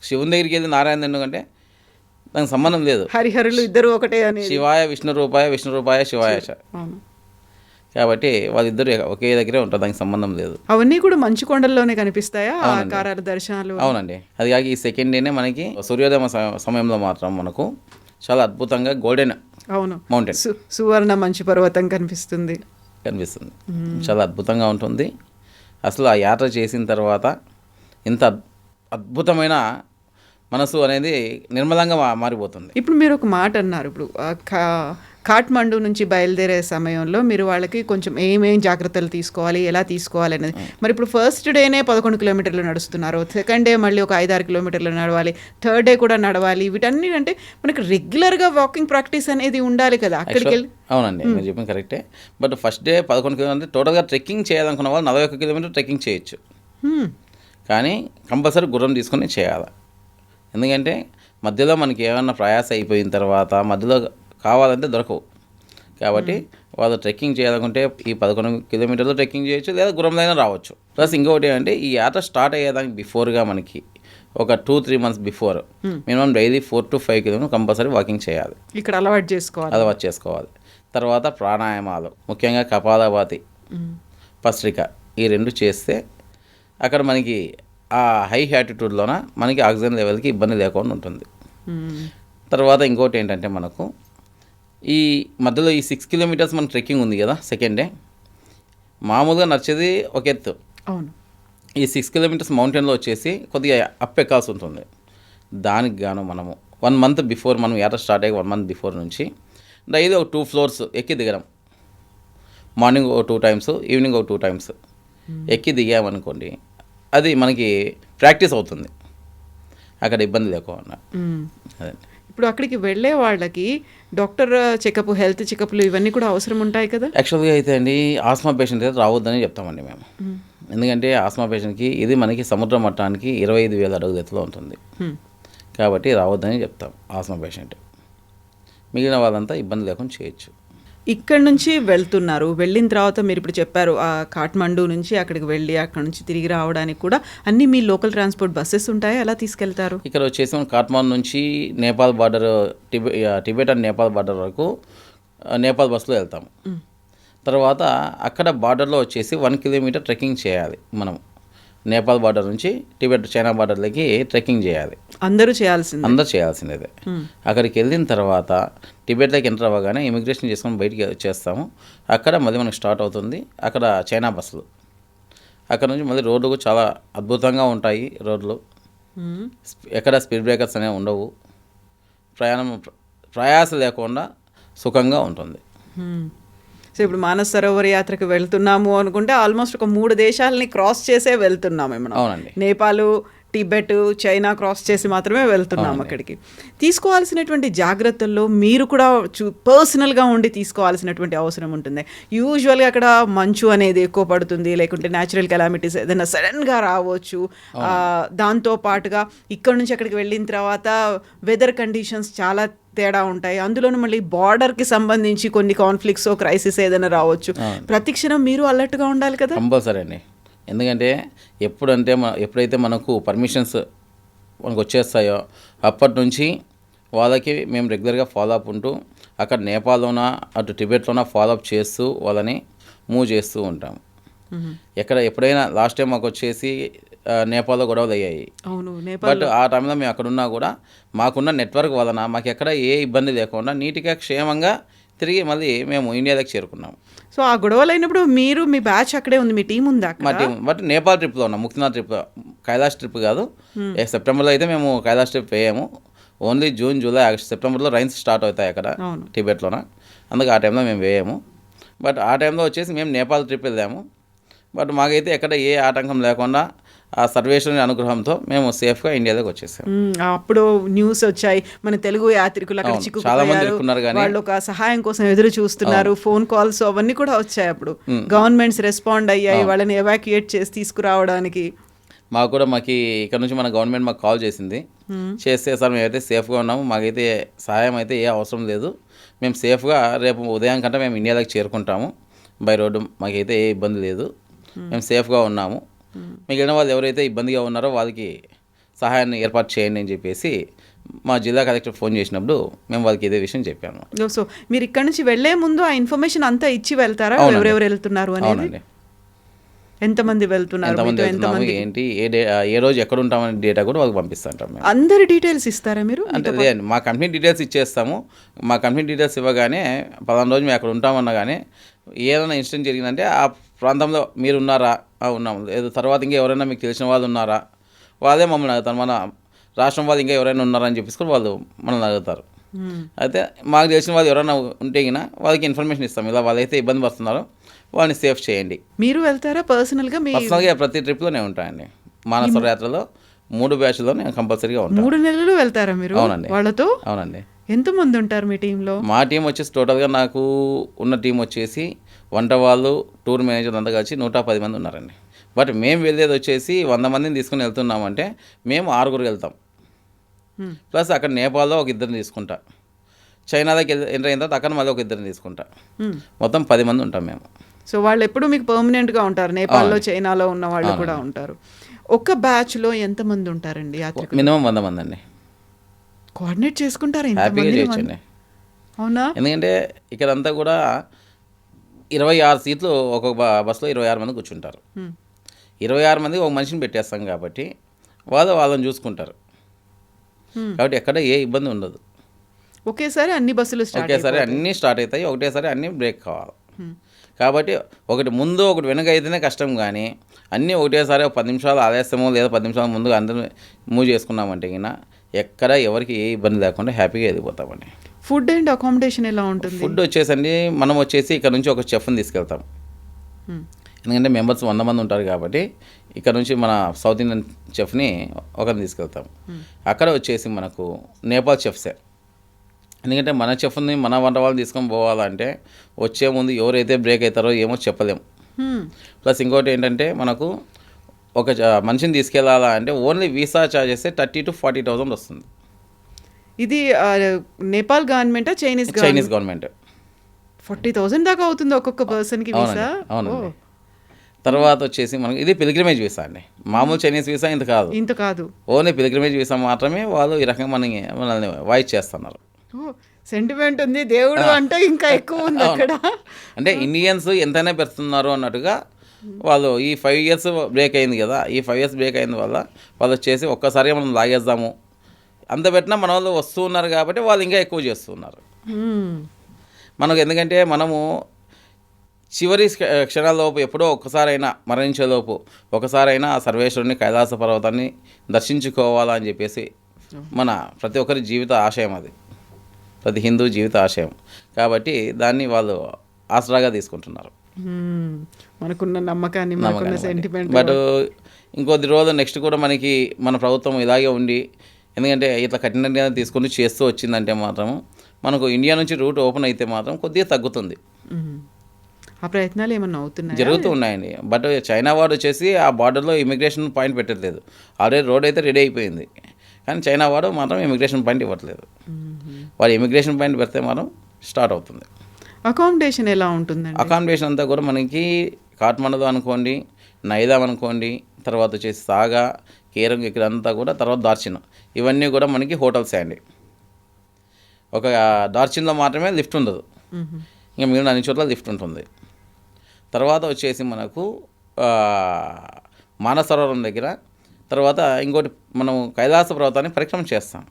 శివుని దగ్గరికి వెళ్ళి నారాయణ ఎందుకంటే దానికి సంబంధం లేదు. హరిహరులు ఇద్దరు ఒకటే అని. శివాయ విష్ణు రూపాయ శివాయ. కాబట్టి వాళ్ళిద్దరు ఒకే దగ్గరే ఉంటారు, దానికి సంబంధం లేదు. అవన్నీ కూడా మంచు కొండల్లోనే కనిపిస్తాయా ఆకారాల దర్శనాలు? అవునండి. అది కాక ఈ సెకండ్ డేనే మనకి సూర్యోదయ సమయంలో మాత్రం మనకు చాలా అద్భుతంగా గోల్డెన్ మౌంటైన్ సువర్ణ మంచు పర్వతం కనిపిస్తుంది. చాలా అద్భుతంగా ఉంటుంది. అసలు ఆ యాత్ర చేసిన తర్వాత ఇంత అద్భుతమైన మనసు అనేది నిర్మలంగా మారిపోతుంది. ఇప్పుడు మీరు ఒక మాట అన్నారు, ఇప్పుడు కాఠ్మండు నుంచి బయలుదేరే సమయంలో మీరు వాళ్ళకి కొంచెం ఏమేం జాగ్రత్తలు తీసుకోవాలి, ఎలా తీసుకోవాలి అనేది. మరి ఇప్పుడు ఫస్ట్ డేనే 11 కిలోమీటర్లు నడుస్తున్నారు, సెకండ్ డే మళ్ళీ ఒక 5-6 కిలోమీటర్లు నడవాలి, థర్డ్ డే కూడా నడవాలి. వీటన్ని అంటే మనకి రెగ్యులర్గా వాకింగ్ ప్రాక్టీస్ అనేది ఉండాలి కదా అక్కడికి వెళ్ళి. అవునండి, మీరు చెప్పింది కరెక్టే. బట్ ఫస్ట్ డే 11 కిలోమీటర్ టోటల్గా ట్రెక్కింగ్ చేయాలనుకున్న వాళ్ళు 41 కిలోమీటర్ ట్రెక్కింగ్ చేయొచ్చు. కానీ కంపల్సరీ గుర్రం తీసుకొని చేయాలి. ఎందుకంటే మధ్యలో మనకి ఏమన్నా ప్రయాస అయిపోయిన తర్వాత మధ్యలో కావాలంటే దొరకవు. కాబట్టి వాళ్ళు ట్రెక్కింగ్ చేయాలనుకుంటే ఈ 11 కిలోమీటర్లు ట్రెక్కింగ్ చేయొచ్చు, లేదా గుర్రంలో రావచ్చు. ప్లస్ ఇంకొకటి ఏంటంటే ఈ యాత్ర స్టార్ట్ అయ్యేదానికి బిఫోర్గా మనకి ఒక 2-3 months before minimum daily 4 to 5 kilometre compulsory walking చేయాలి. ఇక్కడ అలవాటు చేసుకోవాలి. తర్వాత ప్రాణాయామాలు, ముఖ్యంగా కపాలభాతి, భస్త్రిక, ఈ 2 చేస్తే అక్కడ మనకి ఆ హై యాటిట్యూడ్లోన మనకి ఆక్సిజన్ లెవెల్కి ఇబ్బంది లేకుండా ఉంటుంది. తర్వాత ఇంకోటి ఏంటంటే మనకు ఈ మధ్యలో ఈ 6 కిలోమీటర్స్ మన ట్రెక్కింగ్ ఉంది కదా సెకండ్ డే, మామూలుగా నడిచేది ఒక ఎత్తు. అవును. ఈ 6 కిలోమీటర్స్ మౌంటైన్లో వచ్చేసి కొద్దిగా అప్ ఎక్కాల్సి ఉంటుంది. దానికి గాను మనము 1 మంత్ బిఫోర్, మనం యాత్ర స్టార్ట్ అయ్యి 1 మంత్ బిఫోర్ నుంచి డైలీ ఒక 2 ఫ్లోర్స్ ఎక్కి దిగడం. మార్నింగ్ ఒక 2 times, ఈవినింగ్ ఒక 2 times ఎక్కి దిగామనుకోండి, అది మనకి ప్రాక్టీస్ అవుతుంది అక్కడ ఇబ్బంది లేకుండా. అదే ఇప్పుడు అక్కడికి వెళ్ళే వాళ్ళకి డాక్టర్ చెకప్, హెల్త్ చెకప్లు ఇవన్నీ కూడా అవసరం ఉంటాయి కదా. యాక్చువల్గా అయితే అండి ఆస్మా పేషెంట్ అయితే రావద్దని చెప్తామండి మేము. ఎందుకంటే ఆస్మా పేషెంట్కి ఇది మనకి సముద్ర మట్టానికి 25,000 అడుగుల ఎత్తులో ఉంటుంది. కాబట్టి రావద్దని చెప్తాం ఆస్మా పేషెంట్. మిగిలిన వాళ్ళంతా ఇబ్బంది లేకుండా చేయొచ్చు. ఇక్కడ నుంచి వెళ్తున్నారు, వెళ్ళిన తర్వాత మీరు ఇప్పుడు చెప్పారు ఆ కాఠ్మండు నుంచి అక్కడికి వెళ్ళి అక్కడ నుంచి తిరిగి రావడానికి కూడా అన్ని మీ లోకల్ ట్రాన్స్పోర్ట్ బస్సెస్ ఉంటాయి, ఎలా తీసుకెళ్తారు? ఇక్కడ వచ్చేసి మనం కాఠ్మండు నుంచి Nepal border, Tibet and Nepal border వరకు నేపాల్ బస్సులో వెళ్తాము. తర్వాత అక్కడ బార్డర్లో వచ్చేసి 1 కిలోమీటర్ ట్రెక్కింగ్ చేయాలి. మనం నేపాల్ బార్డర్ నుంచి టిబెట్ చైనా బార్డర్లకి ట్రెక్కింగ్ చేయాలి. అందరూ చేయాల్సిందే. అక్కడికి వెళ్ళిన తర్వాత టిబెట్లోకి ఎంటర్ అవ్వగానే ఇమిగ్రేషన్ చేసుకొని బయటికి వచ్చేస్తాము. అక్కడ మళ్ళీ మనకు స్టార్ట్ అవుతుంది అక్కడ చైనా బస్సులు. అక్కడ నుంచి మళ్ళీ రోడ్లు చాలా అద్భుతంగా ఉంటాయి. రోడ్లు ఎక్కడ స్పీడ్ బ్రేకర్స్ అనేవి ఉండవు. ప్రయాస లేకుండా సుఖంగా ఉంటుంది. సో ఇప్పుడు మానస్ సరోవర్ యాత్రకు వెళ్తున్నాము అనుకుంటే ఆల్మోస్ట్ ఒక 3 దేశాలని క్రాస్ చేసే వెళ్తున్నాము మనం. అవునండి. నేపాల్, టిబెట్, చైనా క్రాస్ చేసి మాత్రమే వెళ్తున్నాం అక్కడికి. తీసుకోవాల్సినటువంటి జాగ్రత్తల్లో మీరు కూడా పర్సనల్గా ఉండి తీసుకోవాల్సినటువంటి అవసరం ఉంటుంది. యూజువల్గా అక్కడ మంచు అనేది ఎక్కువ పడుతుంది, లేకుంటే న్యాచురల్ కెలామిటీస్ ఏదైనా సడన్గా రావచ్చు. దాంతో పాటుగా ఇక్కడ నుంచి అక్కడికి వెళ్ళిన తర్వాత వెదర్ కండిషన్స్ చాలా తేడా ఉంటాయి. అందులోనూ మళ్ళీ బార్డర్కి సంబంధించి కొన్ని కాన్ఫ్లిక్ట్స్, క్రైసిస్ ఏదైనా రావచ్చు. ప్రతి క్షణం మీరు అలర్ట్గా ఉండాలి కదా. కంపల్సరీ అండి. ఎందుకంటే ఎప్పుడైతే మనకు పర్మిషన్స్ మనకు వచ్చేస్తాయో అప్పటి నుంచి వాళ్ళకి మేము రెగ్యులర్గా ఫాలోఅప్ ఉంటూ అక్కడ నేపాల్లోన అటు టిబెట్లోన ఫాలోఅప్ చేస్తూ వాళ్ళని మూవ్ చేస్తూ ఉంటాము. ఎప్పుడైనా లాస్ట్ టైం మాకు వచ్చేసి నేపాల్లో గొడవలు అయ్యాయి. బట్ ఆ టైంలో మేము అక్కడ ఉన్నా కూడా మాకున్న నెట్వర్క్ వలన మాకు ఎక్కడ ఏ ఇబ్బంది లేకుండా నీట్గా క్షేమంగా తిరిగి మళ్ళీ మేము ఇండియాలోకి చేరుకున్నాము. సో ఆ గొడవలు అయినప్పుడు మీరు మీ బ్యాచ్ అక్కడే ఉంది, మీ టీం ఉందా? మా టీం బట్ నేపాల్ ట్రిప్లో ఉన్నాం, ముక్తినాథ్ ట్రిప్లో, కైలాష్ ట్రిప్ కాదు. సెప్టెంబర్లో అయితే మేము కైలాష్ ట్రిప్ వేయము. ఓన్లీ జూన్, జూలై, ఆగస్ట్, సెప్టెంబర్లో రైన్స్ స్టార్ట్ అవుతాయి అక్కడ టిబెట్లోన. అందుకే ఆ టైంలో మేము వేయము. బట్ ఆ టైంలో వచ్చేసి మేము నేపాల్ ట్రిప్ వెళ్ళాము. బట్ మాకైతే ఎక్కడ ఏ ఆటంకం లేకుండా ఆ సర్వేశ్వరుని అనుగ్రహంతో మేము సేఫ్గా ఇండియాలోకి వచ్చేసాము. అప్పుడు న్యూస్ వచ్చాయి, మన తెలుగు యాత్రికులు అక్కడ అవును, చాలా మంది చిక్కుకుపోయారు, ఇరుక్కున్నారు కానీ వాళ్ళు ఒక సహాయం కోసం ఎదురు చూస్తున్నారు, ఫోన్ కాల్స్ అవన్నీ కూడా వచ్చాయి. అప్పుడు గవర్నమెంట్స్ రెస్పాండ్ అయ్యాయి వాళ్ళని ఎవాక్యుయేట్ చేసి తీసుకురావడానికి. మాకు ఇక్కడ నుంచి మన గవర్నమెంట్ మాకు కాల్ చేసింది. చేస్తే సార్ మేమైతే సేఫ్గా ఉన్నాము, మాకైతే సహాయం అయితే ఏ అవసరం లేదు, మేము సేఫ్గా రేపు ఉదయం కంటే మేము ఇండియాలోకి చేరుకుంటాము బై రోడ్డు, మాకైతే ఏ ఇబ్బంది లేదు, మేము సేఫ్గా ఉన్నాము, మిగిలిన వాళ్ళు ఎవరైతే ఇబ్బందిగా ఉన్నారో వాళ్ళకి సహాయాన్ని ఏర్పాటు చేయండి అని చెప్పేసి మా జిల్లా కలెక్టర్ ఫోన్ చేసినప్పుడు మేము వాళ్ళకి ఇదే విషయం చెప్పాము. సో మీరు ఇక్కడ నుంచి వెళ్లే ముందు ఆ ఇన్ఫర్మేషన్ అంతా ఇచ్చి వెళ్తారా, ఎవరెవరు వెళ్తున్నారు అనేది? అవునండి, ఎంతమంది వెళ్తున్నారు, ఏంటి, ఏ రోజు ఎక్కడ ఉంటామనే డేటా కూడా వాళ్ళకి పంపిస్తుంటాం. అందరి డీటెయిల్స్ ఇస్తారా మీరు? అంటే లేదండి, మా కంపెనీ డీటెయిల్స్ ఇచ్చేస్తాము. మా కంపెనీ డీటెయిల్స్ ఇవ్వగానే 10 రోజు మేము అక్కడ ఉంటామన్నా కానీ ఏదైనా ఇన్సిడెంట్ జరిగిందంటే ఆ ప్రాంతంలో మీరు ఉన్నారా, ఉన్నాము, లేదు తర్వాత ఇంకా ఎవరైనా మీకు తెలిసిన వాళ్ళు ఉన్నారా, వాళ్ళే మమ్మల్ని అడుగుతారు. మన రాష్ట్రం వాళ్ళు ఇంకా ఎవరైనా ఉన్నారా అని చెప్పేసి వాళ్ళు మనల్ని అడుగుతారు. అయితే మాకు తెలిసిన వాళ్ళు ఎవరైనా ఉంటే గినా వాళ్ళకి ఇన్ఫర్మేషన్ ఇస్తాం, ఇలా వాళ్ళైతే ఇబ్బంది పడుతున్నారో వాళ్ళని సేఫ్ చేయండి. మీరు వెళ్తారా పర్సనల్గా? ప్రతి ట్రిప్లోనే ఉంటాయండి. మానస యాత్రలో 3 బ్యాచ్లో నేను కంపల్సరీగా ఉంటాను. 3 నెలలు వెళ్తారా మీరు? అవునండి, వాళ్ళతో. అవునండి. ఎంతమంది ఉంటారు మీ టీంలో? మా టీం వచ్చేసి టోటల్గా నాకు ఉన్న టీం వచ్చేసి వంట వాళ్ళు, టూర్ మేనేజర్ అంతా కలిసి 110 మంది ఉన్నారండి. బట్ మేము వెళ్ళేది వచ్చేసి 100 మందిని తీసుకుని వెళ్తున్నామంటే మేము 6 వెళ్తాం. ప్లస్ అక్కడ నేపాల్లో ఒక 2 తీసుకుంటా, చైనాలోకి ఎంటర్ అయిన తర్వాత అక్కడ మళ్ళీ ఒక 2 తీసుకుంటా, మొత్తం 10 మంది ఉంటాం మేము. సో వాళ్ళు ఎప్పుడు మీకు పర్మనెంట్గా ఉంటారు? నేపాల్లో, చైనాలో ఉన్న వాళ్ళు కూడా ఉంటారు. ఒక బ్యాచ్లో ఎంతమంది ఉంటారండి యాత్రికులు? మినిమం 100 మంది అండి. కోఆర్డినేట్ చేసుకుంటారా? హ్యాపీగా చేయొచ్చండి. అవునా? ఎందుకంటే ఇక్కడంతా కూడా 26 సీట్లు ఒక్కొక్క బస్సులో 26 మంది కూర్చుంటారు. 26 మంది ఒక మనిషిని పెట్టేస్తాం కాబట్టి వాళ్ళని చూసుకుంటారు. కాబట్టి ఎక్కడ ఏ ఇబ్బంది ఉండదు. ఒకేసారి అన్ని బస్సులు అన్నీ స్టార్ట్ అవుతాయి, ఒకటేసారి అన్నీ బ్రేక్ కావాలి. కాబట్టి ఒకటి ముందు ఒకటి వెనక అయితేనే కష్టం, కానీ అన్నీ ఒకటేసారి 10 నిమిషాలు ఆలస్యమో లేదా 10 నిమిషాల ముందు అందరూ మూవ్ చేసుకున్నామంటే కింద ఎక్కడ ఎవరికి ఏ ఇబ్బంది లేకుండా హ్యాపీగా వెళ్ళిపోతామండి. ఫుడ్ అండ్ అకామిడేషన్ ఎలా ఉంటుంది? ఫుడ్ వచ్చేసండి మనం వచ్చేసి ఇక్కడ నుంచి ఒక చెఫ్ని తీసుకెళ్తాం. ఎందుకంటే మెంబర్స్ 100 మంది ఉంటారు కాబట్టి ఇక్కడ నుంచి మన సౌత్ ఇండియన్ చెఫ్ని ఒకరిని తీసుకెళ్తాం. అక్కడ వచ్చేసి మనకు నేపాల్ చెఫ్సే. ఎందుకంటే మన చెఫ్ని మన వంట వాళ్ళని తీసుకొని పోవాలంటే వచ్చే ముందు ఎవరైతే బ్రేక్ అవుతారో ఏమో చెప్పలేము. ప్లస్ ఇంకోటి ఏంటంటే మనకు ఒక మనిషిని తీసుకెళ్ళాలా అంటే ఓన్లీ వీసా ఛార్జెస్ 30,000 to 40,000 వస్తుంది. ఇది నేపాల్ గవర్నమెంటా చైనీస్ గవర్నమెంట్? 40,000 దాకా అవుతుంది ఒక్కొక్క పర్సన్కి వీసా. అవునండి. తర్వాత వచ్చేసి మనకి ఇది పిల్గ్రిమేజ్ వీసా అండి. మామూలు చైనీస్ వీసా ఇంత కాదు. ఓన్లీ పిల్గ్రిమేజ్ వీసా మాత్రమే వాళ్ళు ఈ రకంగా మనల్ని వాయిస్ చేస్తున్నారు. సెంటిమెంట్ ఉంది, దేవుడు అంటే ఇంకా ఎక్కువ ఉంది అక్కడ. అంటే ఇండియన్స్ ఎంతైనా పెడుతున్నారు అన్నట్టుగా వాళ్ళు ఈ 5 years బ్రేక్ అయింది కదా, ఈ 5 years బ్రేక్ అయిన వల్ల వాళ్ళు వచ్చేసి ఒక్కసారిగా మనం లాగేద్దాము అంత పెట్టినా మన వాళ్ళు వస్తూ ఉన్నారు కాబట్టి వాళ్ళు ఇంకా ఎక్కువ చేస్తున్నారు మనకు. ఎందుకంటే మనము చివరి క్షణాలలోపు ఎప్పుడో ఒక్కసారైనా మరణించేలోపు ఒకసారైనా ఆ సర్వేశ్వరుని కైలాస పర్వతాన్ని దర్శించుకోవాలని చెప్పేసి మన ప్రతి ఒక్కరి జీవిత ఆశయం, అది ప్రతి హిందూ జీవిత ఆశయం. కాబట్టి దాన్ని వాళ్ళు ఆసరాగా తీసుకుంటున్నారు. మనకున్న నమ్మకాన్ని, మనకున్న సెంటిమెంట్. బట్ ఇంకొద్ది రోజులు నెక్స్ట్ కూడా మనకి మన ప్రభుత్వం ఇలాగే ఉండి, ఎందుకంటే ఇట్లా కఠినంగా తీసుకొని చేస్తూ వచ్చిందంటే మాత్రం మనకు ఇండియా నుంచి రూట్ ఓపెన్ అయితే మాత్రం కొద్దిగా తగ్గుతుంది. ఆ ప్రయత్నాలు ఏమన్నా అవుతున్నాయి? జరుగుతూ ఉన్నాయండి. బట్ చైనా వాడు వచ్చేసి ఆ బార్డర్లో ఇమిగ్రేషన్ పాయింట్ పెట్టట్లేదు. ఆల్రెడీ రోడ్ అయితే రెడీ అయిపోయింది, కానీ చైనా వాడు మాత్రం ఇమిగ్రేషన్ పాయింట్ ఇవ్వట్లేదు. వాడు ఇమిగ్రేషన్ పాయింట్ పెడితే మాత్రం స్టార్ట్ అవుతుంది. అకామిడేషన్ ఎలా ఉంటుందండి? అకామిడేషన్ అంతా కూడా మనకి కాఠ్మండూలో అనుకోండి, నైదాం అనుకోండి, తర్వాత వచ్చేసి సాగా, కేరంగ్ ఇక్కడంతా కూడా, తర్వాత దార్చిన్, ఇవన్నీ కూడా మనకి హోటల్సే అండి. ఒక దార్చిన్లో మాత్రమే లిఫ్ట్ ఉండదు, ఇంకా మిగిలిన అన్ని చోట్ల లిఫ్ట్ ఉంటుంది. తర్వాత వచ్చేసి మనకు మానసరోవరం దగ్గర, తర్వాత ఇంకోటి మనం కైలాస పర్వతాన్ని పరిక్రమణ చేస్తాం.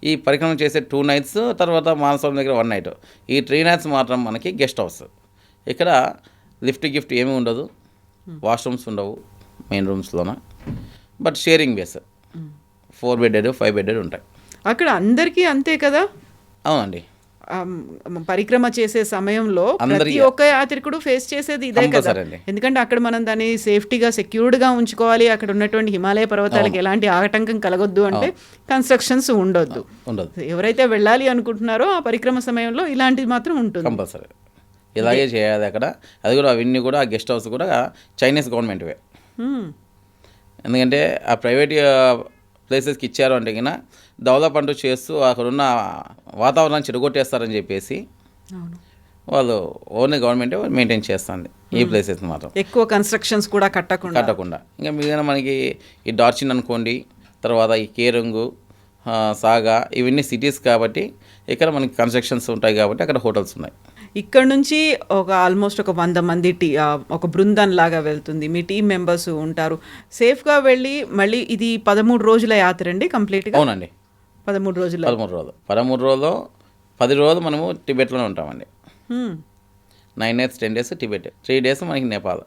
ఈ పరిక్రమణ చేసే 2 nights, తర్వాత మానసరోవరం దగ్గర 1 night. ఈ 3 nights మాత్రం మనకి గెస్ట్ హౌస్. ఇక్కడ గిఫ్ట్ ఏమీ ఉండదు, వాష్రూమ్స్ ఉండవు మెయిన్ రూమ్స్లోన, but sharing base 4 bedded 5 bedded ఉంటాయి. అక్కడ అందరికీ అంతే కదా? అవునండి. పరిక్రమ చేసే సమయంలో ప్రతి ఒక్క యాత్రికుడు ఫేస్ చేసేది ఇదే కదా. ఎందుకంటే అక్కడ మనం దాన్ని సేఫ్టీగా సెక్యూర్డ్గా ఉంచుకోవాలి. అక్కడ ఉన్నటువంటి హిమాలయ పర్వతాలకు ఎలాంటి ఆటంకం కలగొద్దు అంటే కన్స్ట్రక్షన్స్ ఉండొద్దు. ఎవరైతే వెళ్ళాలి అనుకుంటున్నారో ఆ పరిక్రమ సమయంలో ఇలాంటిది మాత్రం ఉంటుంది కంపల్సరీ. ఇలాగే చేయాలి అక్కడ. అది కూడా అవన్నీ కూడా ఆ గెస్ట్ హౌస్ కూడా చైనీస్ గవర్నమెంట్వే. ఎందుకంటే ఆ ప్రైవేట్ ప్లేసెస్కి ఇచ్చారు అంటే కన్నా డెవలప్ అంటూ చేస్తూ అక్కడున్న వాతావరణాన్ని చెడగొట్టేస్తారని చెప్పేసి వాళ్ళు ఓన్లీ గవర్నమెంటే మెయింటైన్ చేస్తుంది ఈ ప్లేసెస్ మాత్రం. ఎక్కువ కన్స్ట్రక్షన్స్ కూడా కట్టకుండా ఇంకా మిగిలిన మనకి ఈ డార్చిన్ అనుకోండి, తర్వాత ఈ కేరంగు, సాగా, ఇవన్నీ సిటీస్ కాబట్టి ఇక్కడ మనకి కన్స్ట్రక్షన్స్ ఉంటాయి కాబట్టి అక్కడ హోటల్స్ ఉన్నాయి. ఇక్కడ నుంచి ఆల్మోస్ట్ ఒక 100 మంది ఒక బృందం లాగా వెళ్తుంది. మీ టీం మెంబర్స్ ఉంటారు. సేఫ్గా వెళ్ళి మళ్ళీ ఇది 13 రోజుల యాత్ర అండి కంప్లీట్గా? అవునండి, 13 రోజులు. 13 రోజులు 10 రోజులు మనము టిబెట్లోనే ఉంటామండి. 9 nights 10 days టిబెట్, 3 days మనకి నేపాల్.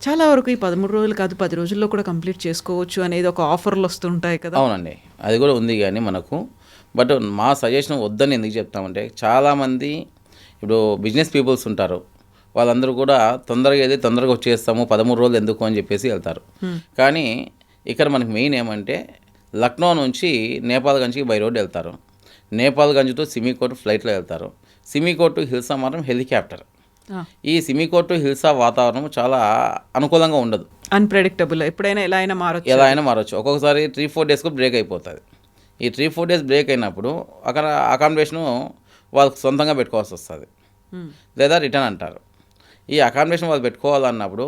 చాలా వరకు ఈ 13 రోజులు కాదు 10 రోజుల్లో కూడా కంప్లీట్ చేసుకోవచ్చు అనేది ఒక ఆఫర్లు వస్తుంటాయి కదా. అవునండి, అది కూడా ఉంది కానీ మనకు. బట్ మా సజెషన్ వద్దని ఎందుకు చెప్తామంటే చాలామంది ఇప్పుడు బిజినెస్ పీపుల్స్ ఉంటారు, వాళ్ళందరూ కూడా తొందరగా వచ్చేస్తాము 13 రోజులు ఎందుకు అని చెప్పేసి వెళ్తారు. కానీ ఇక్కడ మనకి మెయిన్ ఏమంటే లక్నో నుంచి నేపాల్గంజ్కి బై రోడ్ వెళ్తారు, నేపాల్గంజ్ టు సిమికోట్ ఫ్లైట్లో వెళ్తారు, సిమికోట్ టు హిల్సా మాత్రం హెలికాప్టర్. ఈ సిమికోట్ టు హిల్సా వాతావరణం చాలా అనుకూలంగా ఉండదు, అన్ప్రెడిక్టబుల్, ఎప్పుడైనా ఎలా అయినా మారచ్చు. ఒక్కొక్కసారి 3-4 డేస్కు బ్రేక్ అయిపోతుంది. ఈ 3-4 డేస్ బ్రేక్ అయినప్పుడు అక్కడ అకామిడేషను వాళ్ళకి సొంతంగా పెట్టుకోవాల్సి వస్తుంది, లేదా రిటర్న్ అంటారు. ఈ అకామిడేషన్ వాళ్ళు పెట్టుకోవాలన్నప్పుడు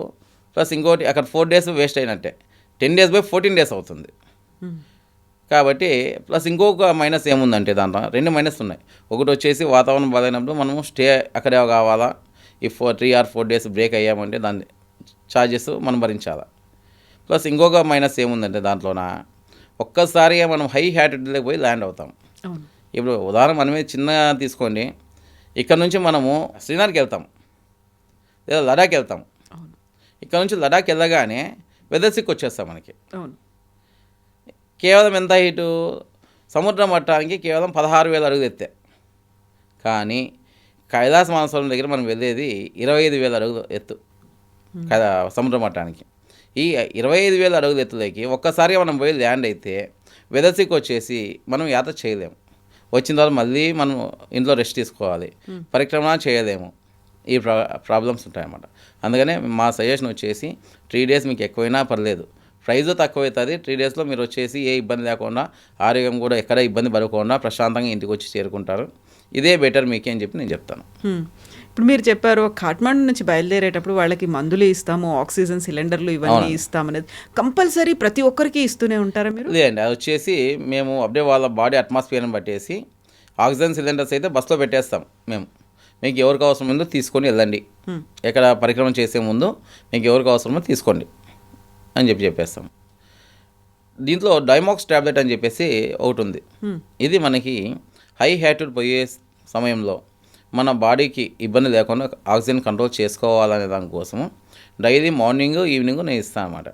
ప్లస్ ఇంకోటి అక్కడ 4 days వేస్ట్ అయినట్టే, 10 days బై 14 days అవుతుంది. కాబట్టి ప్లస్ ఇంకొక మైనస్ ఏముందంటే దాంట్లో 2 మైనస్ ఉన్నాయి. ఒకటి వచ్చేసి వాతావరణం బాగాలేనప్పుడు మనము స్టే అక్కడే కావాలా, ఈ 3 or 4 days బ్రేక్ అయ్యామంటే దాన్ని ఛార్జెస్ మనం భరించాలా. ప్లస్ ఇంకొక మైనస్ ఏముందంటే దాంట్లోన ఒక్కసారిగా మనం హై హ్యాటిట్యూడ్లోకి పోయి ల్యాండ్ అవుతాం. ఇప్పుడు ఉదాహరణ మనమే చిన్నగా తీసుకోండి, ఇక్కడ నుంచి మనము శ్రీనగర్కి వెళ్తాం లేదా లడాక్ వెళ్తాం. ఇక్కడ నుంచి లడాక్ వెళ్ళగానే వెదర్ సిక్ వచ్చేస్తాం మనకి. కేవలం ఎంత హైటు, సముద్ర మట్టానికి కేవలం 16,000 అడుగులు ఎత్తే. కానీ కైలాస మానసరోవరం దగ్గర మనం వెళ్ళేది 25,000 అడుగులు ఎత్తు సముద్ర మట్టానికి. ఈ 25,000 అడుగుల ఎత్తులోకి ఒక్కసారిగా మనం పోయి ల్యాండ్ అయితే వెదర్ సిక్ వచ్చేసి మనం యాత్ర చేయలేము. వచ్చిన తర్వాత మళ్ళీ మనం ఇంట్లో రెస్ట్ తీసుకోవాలి, పరిక్రమణ చేయలేము. ఈ ప్రాబ్లమ్స్ ఉంటాయన్నమాట. అందుకనే మా సజెషన్ వచ్చేసి 3 days మీకు ఎక్కువైనా పర్లేదు, ప్రైజ్ తక్కువ అవుతుంది. 3 daysలో మీరు వచ్చేసి ఏ ఇబ్బంది లేకుండా, ఆరోగ్యం కూడా ఎక్కడ ఇబ్బంది పడకుండా ప్రశాంతంగా ఇంటికి వచ్చి చేరుకుంటారు. ఇదే బెటర్ మీకే అని చెప్పి నేను చెప్తాను. ఇప్పుడు మీరు చెప్పారు కాఠ్మండు నుంచి బయలుదేరేటప్పుడు వాళ్ళకి మందులు ఇస్తాము, ఆక్సిజన్ సిలిండర్లు ఇవన్నీ ఇస్తామనేది కంపల్సరీ ప్రతి ఒక్కరికి ఇస్తూనే ఉంటారా మీరు? లేదండి, అది వచ్చేసి మేము అప్పుడే వాళ్ళ బాడీ అట్మాస్ఫియర్ని బట్టేసి ఆక్సిజన్ సిలిండర్స్ అయితే బస్సులో పెట్టేస్తాం. మీకు ఎవరికి అవసరం ఉందో తీసుకొని వెళ్ళండి, ఎక్కడ పరిక్రమణ చేసే ముందు మీకు ఎవరికి అవసరమో తీసుకోండి అని చెప్పేస్తాం. దీంట్లో డైమాక్స్ ట్యాబ్లెట్ అని చెప్పేసి ఒకటి ఉంది. ఇది మనకి హై హ్యాటిట్యూడ్ పోయే సమయంలో మన బాడీకి ఇబ్బంది లేకుండా ఆక్సిజన్ కంట్రోల్ చేసుకోవాలనే దానికోసము డైలీ మార్నింగ్ ఈవినింగ్ నేను ఇస్తాను అన్నమాట.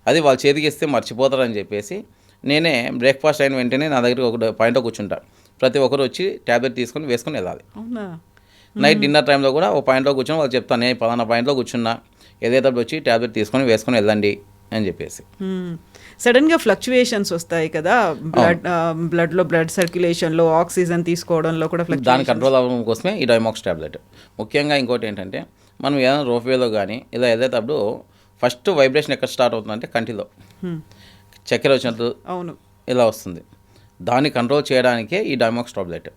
అది వాళ్ళ చేతికి ఇస్తే మర్చిపోతారని చెప్పేసి నేనే బ్రేక్ఫాస్ట్ అయిన వెంటనే నా దగ్గర ఒక పాయింట్లో కూర్చుంటా. ప్రతి ఒక్కరు వచ్చి ట్యాబ్లెట్ తీసుకొని వేసుకొని వెళ్ళాలి. నైట్ డిన్నర్ టైంలో కూడా ఒక పాయింట్లో కూర్చొని వాళ్ళు చెప్తాను, నేను పలానా పాయింట్లో కూర్చున్నా, ఏదైతే వచ్చి ట్యాబ్లెట్ తీసుకొని వేసుకొని వెళ్ళండి అని చెప్పేసి. సడన్గా ఫ్లక్చువేషన్స్ వస్తాయి కదా, బ్లడ్లో బ్లడ్ సర్క్యులేషన్లో ఆక్సిజన్ తీసుకోవడంలో కూడా దాని కంట్రోల్ అవ్వడం కోసమే ఈ డైమాక్స్ ట్యాబ్లెట్. ముఖ్యంగా ఇంకోటి ఏంటంటే మనం ఏదైనా రోప్వేలో కానీ ఇలా వెళ్ళేటప్పుడు ఫస్ట్ వైబ్రేషన్ ఎక్కడ స్టార్ట్ అవుతుందంటే కంటిలో చక్కెర వచ్చినట్టు ఇలా వస్తుంది. దాన్ని కంట్రోల్ చేయడానికే ఈ డైమాక్స్ టాబ్లెట్.